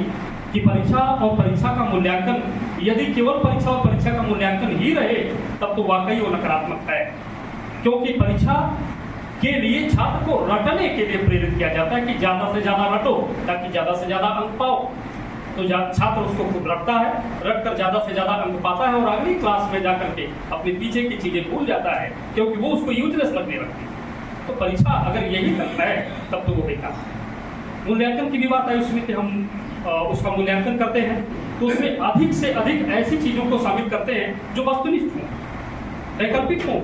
कि परीक्षा और परीक्षा का मूल्यांकन, यदि केवल परीक्षा और परीक्षा का मूल्यांकन ही रहे तब तो वाकई वो नकारात्मक है, क्योंकि परीक्षा के लिए छात्र को रटने के लिए प्रेरित किया जाता है कि ज्यादा से ज्यादा रटो ताकि ज्यादा से ज्यादा अंक पाओ। तो छात्र उसको खूब रटता है, रट कर ज्यादा से ज्यादा अंक पाता है और अगली क्लास में जाकर के अपने पीछे की चीजें भूल जाता है, क्योंकि वो उसको यूजलेस लगने लगती है। तो परीक्षा अगर यही करता है तब तो वो बेकार। मूल्यांकन की भी बात है उसमें कि हम उसका मूल्यांकन करते हैं तो उसमें अधिक से अधिक ऐसी चीजों को शामिल करते हैं जो वस्तुनिष्ठ हों, वैकल्पिक हों।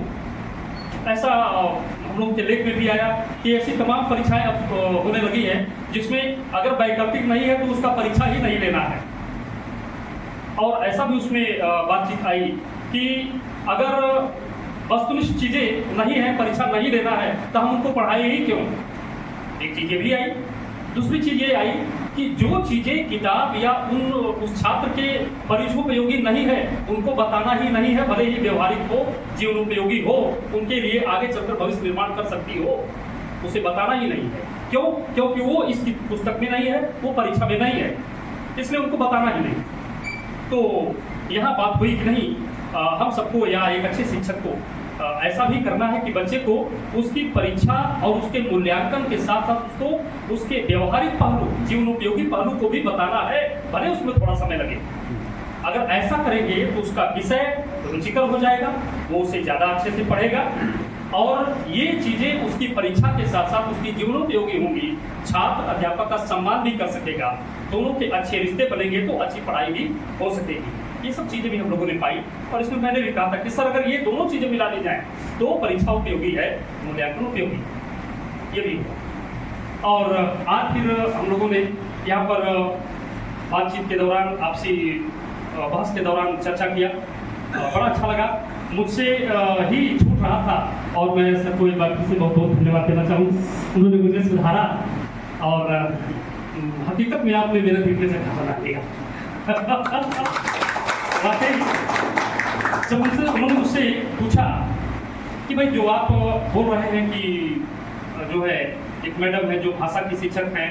ऐसा हम लोगों के लेख में भी आया कि ऐसी तमाम परीक्षाएं अब होने लगी हैं जिसमें अगर वैकल्पिक नहीं है तो उसका परीक्षा ही नहीं लेना है। और ऐसा भी उसमें बातचीत आई कि अगर वस्तुनिष्ठ चीजें नहीं है, परीक्षा नहीं लेना है, तो हम उनको पढ़ाए ही क्यों। एक चीज ये भी आई। दूसरी चीज ये आई कि जो चीजें किताब या उस छात्र के परीक्षोपयोगी नहीं है उनको बताना ही नहीं है, भले ही व्यवहारिक हो, जीवनोपयोगी हो, उनके लिए आगे चलकर भविष्य निर्माण कर सकती हो, उसे बताना ही नहीं है। क्यों? क्योंकि वो इस पुस्तक में नहीं है, वो परीक्षा में नहीं है, इसलिए उनको बताना ही नहीं। तो यहाँ बात हुई कि नहीं, हम सबको या एक अच्छे शिक्षक को ऐसा भी करना है कि बच्चे को उसकी परीक्षा और उसके मूल्यांकन के साथ साथ उसको उसके व्यवहारिक पहलू, जीवनोपयोगी पहलू को भी बताना है, भले उसमें थोड़ा समय लगे। अगर ऐसा करेंगे तो उसका विषय रुचिकर हो जाएगा, वो उसे ज़्यादा अच्छे से पढ़ेगा और ये चीज़ें उसकी परीक्षा के साथ साथ उसकी जीवनोपयोगी होंगी। छात्र अध्यापक का सम्मान भी कर सकेगा, दोनों के अच्छे रिश्ते बनेंगे तो अच्छी पढ़ाई भी हो सकेगी। ये सब चीज़ें भी हम लोगों ने पाई और इसमें मैंने भी कहा था कि सर अगर ये दोनों चीज़ें मिला ली जाए तो परीक्षा उपयोगी है, मूल्यांकन उपयोगी, ये भी हुआ। और आज फिर हम लोगों ने यहाँ पर बातचीत के दौरान, आपसी बहस के दौरान चर्चा किया, बड़ा अच्छा लगा। मुझसे ही छूट रहा था और मैं सर को एक बार फिर से बहुत बहुत धन्यवाद देना चाहूँ। उन्होंने मुझे सुधारा और हकीकत में आपने मेरे दिल से खाना बना दिया। वाकई जब उन्होंने मुझसे पूछा कि भाई जो आप बोल रहे हैं कि जो है एक मैडम है जो भाषा की शिक्षक हैं,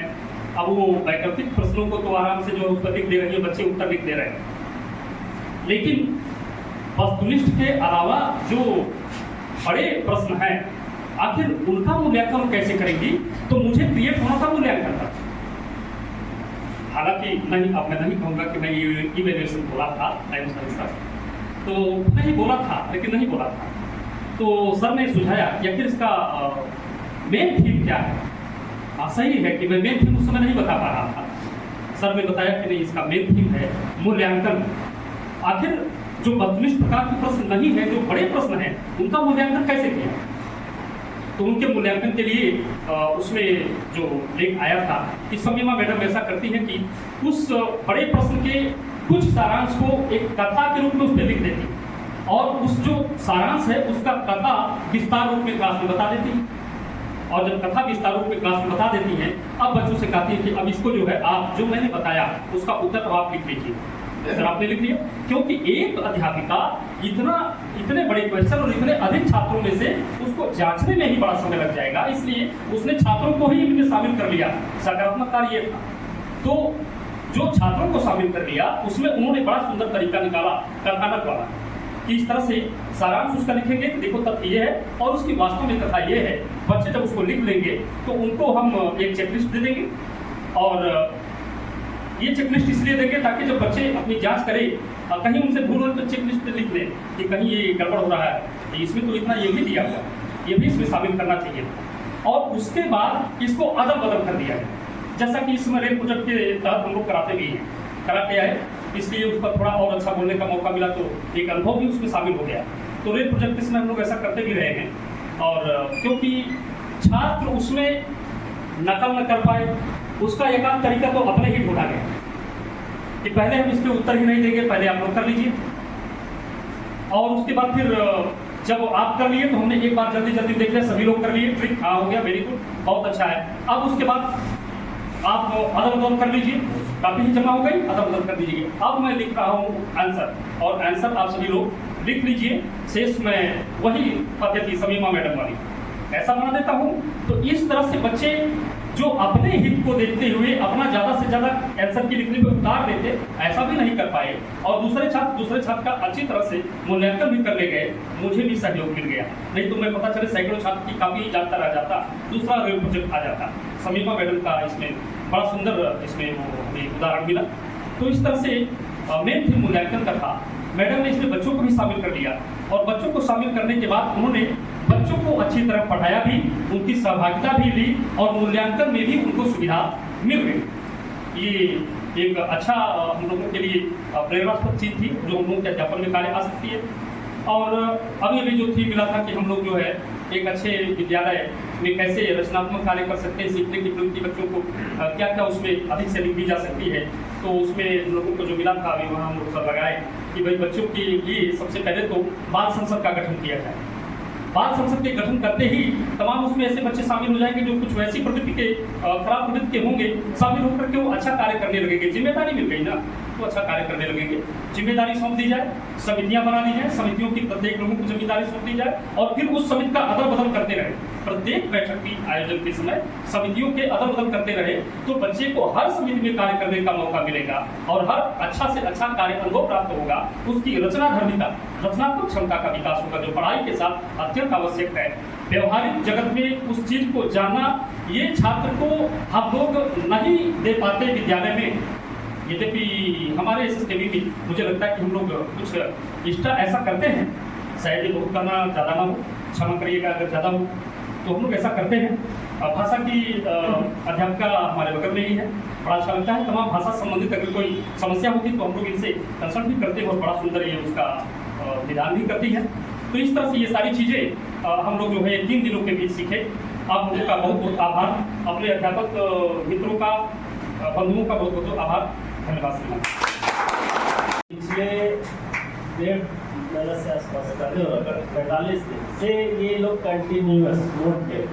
अब वो वैकल्पिक प्रश्नों को तो आराम से जो है उस पर लिख दे रही है, बच्चे उत्तर लिख दे रहे हैं, लेकिन वस्तुनिष्ठ के अलावा जो बड़े प्रश्न हैं, आखिर उनका मूल्यांकन कैसे करेंगी? तो मुझे क्रिएट होना था मूल्यांकन था। हालांकि नहीं, अब मैं नहीं कहूँगा कि मैं ये इवैल्यूएशन बोला था टाइम्स का, तो नहीं बोला था, लेकिन नहीं बोला था। तो सर ने सुझाया कि आखिर इसका मेन थीम क्या है। सही है कि मैं मेन थीम उस समय नहीं बता पा रहा था। सर ने बताया कि नहीं, इसका मेन थीम है मूल्यांकन। आखिर जो वस्तुनिष्ठ प्रकार के प्रश्न नहीं है, जो बड़े प्रश्न हैं, उनका मूल्यांकन कैसे किया? तो उनके मूल्यांकन के लिए उसमें जो लेख आया था कि समीमा मैडम ऐसा करती हैं कि उस बड़े प्रश्न के कुछ सारांश को एक कथा के रूप में उस पर लिख देती, और उस जो सारांश है उसका कथा विस्तार रूप में क्लास में बता देती। और जब कथा विस्तार रूप में क्लास में बता देती हैं, अब बच्चों से कहती है कि अब इसको जो है आप जो मैंने बताया उसका उत्तर अब आप लिख लीजिए। सर आपने लिख लिया, क्योंकि एक अध्यापिका इतने बड़े क्वेश्चन और इतने अधिक छात्रों में से उसको जांचने में ही बड़ा समय लग जाएगा, इसलिए उसने छात्रों को ही इनमें शामिल कर लिया। सकारात्मक कार्य था, तो जो छात्रों को शामिल कर लिया उसमें उन्होंने बड़ा सुंदर तरीका निकाला कथानक वाला, कि इस तरह से सारांश उसका लिखेंगे, देखो तथ्य ये है और उसकी वास्तव में कथा ये है। बच्चे जब उसको लिख लेंगे तो उनको हम एक चेकलिस्ट दे देंगे, और ये चेकलिस्ट इसलिए देंगे ताकि जब बच्चे अपनी जांच करें, कहीं उनसे भूल हो तो चेकलिस्ट लिख लें कि कहीं ये गड़बड़ हो रहा है, इसमें तो इतना ये भी दिया हुआ, ये भी इसमें शामिल करना चाहिए। और उसके बाद इसको अदल बदल कर दिया है, जैसा कि इसमें रेल प्रोजेक्ट के तहत हम लोग कराते भी हैं, कराते आए, इसलिए उस पर थोड़ा और अच्छा बोलने का मौका मिला, तो एक अनुभव भी उसमें शामिल हो गया। तो रेल प्रोजेक्ट इसमें हम लोग ऐसा करते भी रहे हैं, और क्योंकि छात्र उसमें नकल न कर पाए, उसका एक आध तरीका तो अपने ही ढूंढा गया कि पहले हम इसके उत्तर ही नहीं देंगे, पहले आप लोग कर लीजिए, और उसके बाद फिर जब आप कर लिए तो हमने एक बार जल्दी जल्दी देख लिया, सभी लोग कर लिए, ट्रिक हाँ हो गया, वेरी गुड, बहुत अच्छा है। अब उसके बाद आप अदल बदल कर लीजिए, काफी ही जमा हो गई, अदल बदल कर दीजिए। अब मैं लिख रहा हूँ आंसर, और आंसर आप सभी लोग लिख लीजिए, शेष में वही पद्धति समीमा मैडम वाली ऐसा बना देता हूँ। तो इस तरह से बच्चे जो अपने हित को देखते हुए अपना ज़्यादा से ज़्यादा आंसर की लिखने पर उतार देते, ऐसा भी नहीं कर पाए, और दूसरे छात्र का अच्छी तरह से मूल्यांकन भी करने गए, मुझे भी सहयोग मिल गया। नहीं तो मैं पता चले सैकड़ों छात्र की काफ़ी जानता रह जाता, दूसरा रेल प्रोजेक्ट आ जाता। समीमा मैडम का इसमें बड़ा सुंदर इसमें वो हमें उदाहरण मिला। तो इस तरह से मेन थीम मूल्यांकन का था। मैडम ने इसमें बच्चों को भी शामिल कर लिया, और बच्चों को शामिल करने के बाद उन्होंने बच्चों को अच्छी तरह पढ़ाया भी, उनकी सहभागिता भी ली, और मूल्यांकन में भी उनको सुविधा मिल गई। ये एक अच्छा हम लोगों के लिए प्रेरणास्पद चीज़ थी, जो हम लोगों के अध्यापन में कार्य आ सकती है। और अभी जो थी मिला था कि हम लोग जो है एक अच्छे विद्यालय में कैसे रचनात्मक कार्य कर सकते हैं, सीखने की प्रवृत्ति बच्चों को क्या क्या उसमें अधिक से अधिक दी जा सकती है। तो उसमें हम लोगों को जो मिला था, अभी वहाँ हम लोग सब लगाए कि भाई बच्चों के लिए सबसे पहले तो बाल संसद का गठन किया जाए। बाल संसद के गठन करते ही तमाम उसमें ऐसे बच्चे शामिल हो जाएंगे जो कुछ वैसी प्रवृत्ति के खराब प्रवृत्ति के होंगे, शामिल होकर के वो अच्छा कार्य करने लगेंगे। जिम्मेदारी मिल गई ना, तो अच्छा कार्य करने लगेंगे। जिम्मेदारी सौंप दी जाए, समितियां बना दी जाए, समितियों की प्रत्येक लोगों को जिम्मेदारी सौंप दी जाए, और फिर उस समिति का अदल बदल करते रहे। प्रत्येक बैठक की आयोजन के समय समितियों के अदल बदल करते रहे, तो बच्चे को हर समिति में कार्य करने का मौका मिलेगा, और हर अच्छा से अच्छा कार्य अनुभव प्राप्त होगा। उसकी रचनाधर्मिता, रचनात्मक क्षमता का विकास होगा, जो पढ़ाई के साथ अत्यंत आवश्यक है। व्यवहारिक जगत में उस चीज को जानना, ये छात्र को हम लोग नहीं दे पाते विद्यालय में। यद्यपि हमारे एसएसकेबी में मुझे लगता है कि हम लोग कुछ एक्स्ट्रा ऐसा करते हैं, शायद ये बहुत करना ज़्यादा ना हो, क्षमा करिएगा अगर ज़्यादा हो, तो हम लोग ऐसा करते हैं। भाषा की अध्यापिका हमारे बगल में ही है, बड़ा अच्छा लगता है। तमाम भाषा संबंधित अगर कोई समस्या होती तो हम लोग इनसे कंसल्ट भी करते हैं, और बड़ा सुंदर ये उसका निदान भी करती है। तो इस तरह से ये सारी चीज़ें हम लोग जो है 3 दिनों के बीच सीखे। आप लोगों का बहुत बहुत आभार, अपने अध्यापक मित्रों का, बंधुओं का बहुत बहुत आभार, धन्यवाद। पिछले 1.5 महीने से आसपास 45 दिन से ये लोग कंटिन्यूअस मोड पे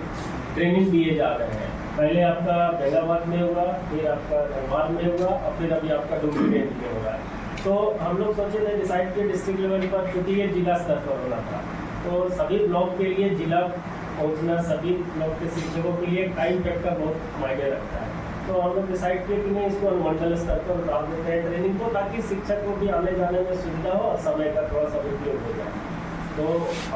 ट्रेनिंग दिए जा रहे हैं। पहले आपका बेलाबाद में हुआ, फिर आपका धनबाद में हुआ, और फिर अभी आपका डुमरी रेंज में हो रहा है। तो हम लोग सोचे थे डिसाइड के डिस्ट्रिक्ट लेवल पर, क्योंकि ये जिला स्तर पर होना था, तो सभी ब्लॉक के लिए जिला पहुंचना, सभी ब्लॉक के शिक्षकों के लिए टाइम फैक्टर बहुत मायने रखता है। तो हम लोग डिसाइड किए कि नहीं इसको अनुमंडल स्तर पर डाल देते हैं ट्रेनिंग को, ताकि शिक्षक को भी आने जाने में सुविधा हो और समय का थोड़ा सा उपयोग हो जाए। तो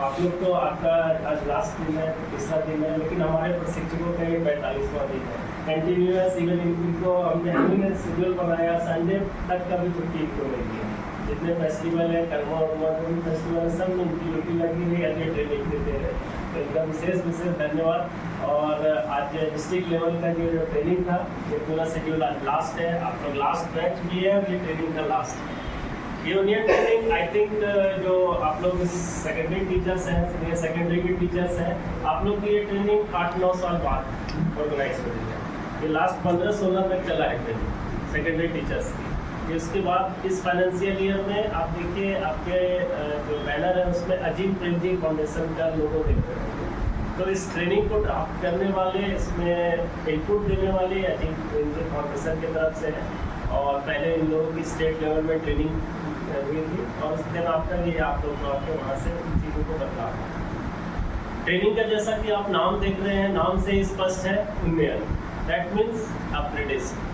आप लोग तो आपका आज लास्ट दिन है, तीसरा दिन है, लेकिन हमारे प्रशिक्षकों का ये 45वां दिन है कंटिन्यूअस। इवन इनको हमने शेड्यूल बनाया, संडे तक का भी छुट्टी इनको नहीं है। जितने फेस्टिवल है, कर्मा वर्मा जो भी फेस्टिवल है, सब में इनकी ड्यूटी लगी हुई है, ट्रेनिंग देते हैं। तो इनका विशेष धन्यवाद। और आज डिस्ट्रिक्ट लेवल का जो ट्रेनिंग था, ये पूरा शेड्यूल आज लास्ट है। आप लोग लास्ट बैच भी है और ये ट्रेनिंग का लास्ट है। यूनियन ट्रेनिंग आई थिंक जो आप लोग सेकेंडरी टीचर्स हैं, सीनियर सेकेंडरी के टीचर्स हैं, आप लोग की ये ट्रेनिंग 8-9 साल बाद ऑर्गेनाइज हो रही है। ये लास्ट 15-16 तक चला है ट्रेनिंग सेकेंडरी टीचर्स की। इसके बाद इस फाइनेंशियल ईयर में आप देखिए, आपके जो बैनर है उसमें अजीत प्रेमजी फाउंडेशन का लोगो देख रहे हैं। तो इस ट्रेनिंग को करने वाले, इसमें इनपुट देने वाले अजीत प्रेमजी फाउंडेशन की तरफ से है। और पहले इन लोगों की स्टेट लेवल में ट्रेनिंग हुई थी और उस दिन आफ्टर ये आप लोग आके वहाँ से उन चीज़ों को बदला। ट्रेनिंग का जैसा कि आप नाम देख रहे हैं, नाम से स्पष्ट है उन्नयन, that means upgradation.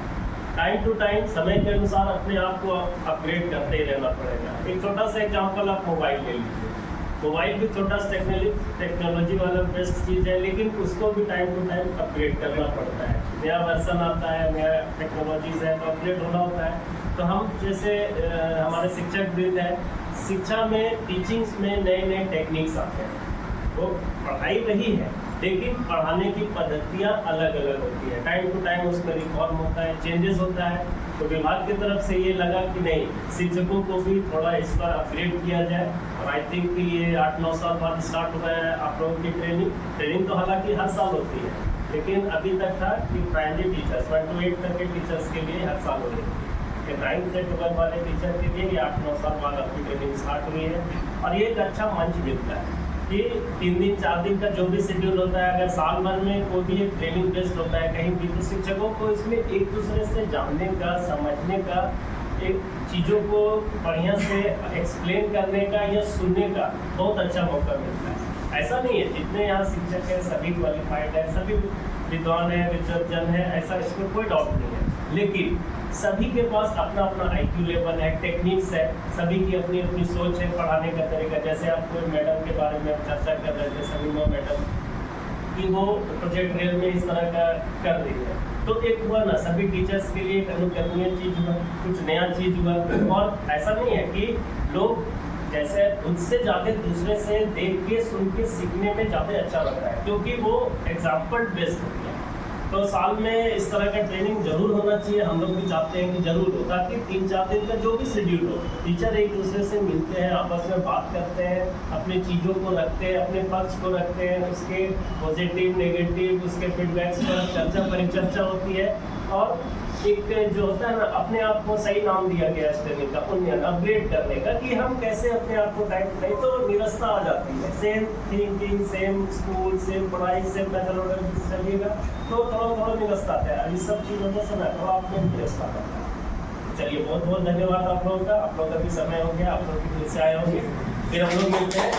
Time to time समय के अनुसार अपने आप को अपग्रेड करते ही रहना पड़ेगा। एक छोटा सा एग्जाम्पल आप मोबाइल ले लीजिए। मोबाइल भी छोटा सा टेक्नोलॉजी वाला बेस्ट चीज़ है, लेकिन उसको भी टाइम टू टाइम अपग्रेड करना पड़ता है। नया वर्जन आता है, नया टेक्नोलॉजीज है, तो अपग्रेड होना होता है। तो हम जैसे हमारे शिक्षक वृंद हैं, शिक्षा में टीचिंग्स में नए नए टेक्निक्स आते हैं। वो पढ़ाई वही है, लेकिन पढ़ाने की पद्धतियाँ अलग अलग होती है। टाइम टू टाइम उसमें रिफॉर्म होता है, चेंजेस होता है। तो विभाग की तरफ से ये लगा कि नहीं, शिक्षकों को भी थोड़ा इस पर अपग्रेड किया जाए। और आई थिंक ये 8-9 साल बाद स्टार्ट हुआ है आप लोगों की ट्रेनिंग तो हालांकि हर साल होती है, लेकिन अभी तक था कि प्राइमरी टीचर्स 1 to 8 तक के टीचर्स के लिए हर साल हो रही है। 9 से 12 वाले टीचर के लिए ये 8-9 साल बाद आपकी ट्रेनिंग स्टार्ट हुई है। और ये एक अच्छा मंच मिलता है कि 3 दिन 4 दिन का जो भी शेड्यूल होता है, अगर साल भर में कोई भी एक ट्रेनिंग बेस्ड होता है कहीं भी, तो शिक्षकों को इसमें एक दूसरे से जानने का, समझने का, एक चीज़ों को बढ़िया से एक्सप्लेन करने का या सुनने का बहुत अच्छा मौका मिलता है। ऐसा नहीं है जितने यहाँ शिक्षक हैं सभी क्वालिफाइड है, सभी विद्वान है, विचर्जन है, ऐसा इसमें कोई डाउट नहीं है। लेकिन सभी के पास अपना अपना IQ लेवल है, टेक्निक्स है, सभी की अपनी अपनी सोच है, पढ़ाने का तरीका। जैसे आपको मैडम के बारे में चर्चा कर रहे थे, समीमा मैडम, कि वो प्रोजेक्ट रेल में इस तरह का कर रही है, तो एक हुआ ना, सभी टीचर्स के लिए एक अनुकरणीय चीज़ हुआ, कुछ नया चीज़ हुआ। और ऐसा नहीं है कि लोग जैसे उससे ज़्यादा दूसरे से देख के सुन के सीखने में ज़्यादा अच्छा लगता है, क्योंकि वो एग्जाम्पल बेस्ड होती है। तो साल में इस तरह का ट्रेनिंग जरूर होना चाहिए, हम लोग भी चाहते हैं कि जरूर हो, ताकि 3-4 दिन का जो भी शेड्यूल हो, टीचर एक दूसरे से मिलते हैं, आपस में बात करते हैं, अपनी चीज़ों को रखते हैं, अपने पक्ष को रखते हैं, उसके पॉजिटिव नेगेटिव उसके फीडबैक्स पर चर्चा परिचर्चा होती है। और एक जो होता है ना, अपने आप को सही नाम दिया गया इस ट्रेनिंग का, उन्नयन, अपग्रेड करने का, कि हम कैसे अपने आप को टाइम, नहीं तो निरस्ता आ जाती है। Same thinking, same school, same पढ़ाई, सेम मेथडोलॉजी चलिएगा तो थोड़ा निरस्ता आता है। इस सब चीज़ों में समय थोड़ा आपको निरस्ता आता है। चलिए, बहुत बहुत धन्यवाद आप लोगों का। आप लोगों का भी समय हो गया, आप लोग भी से आए होंगे, फिर हम लोग मिलते हैं।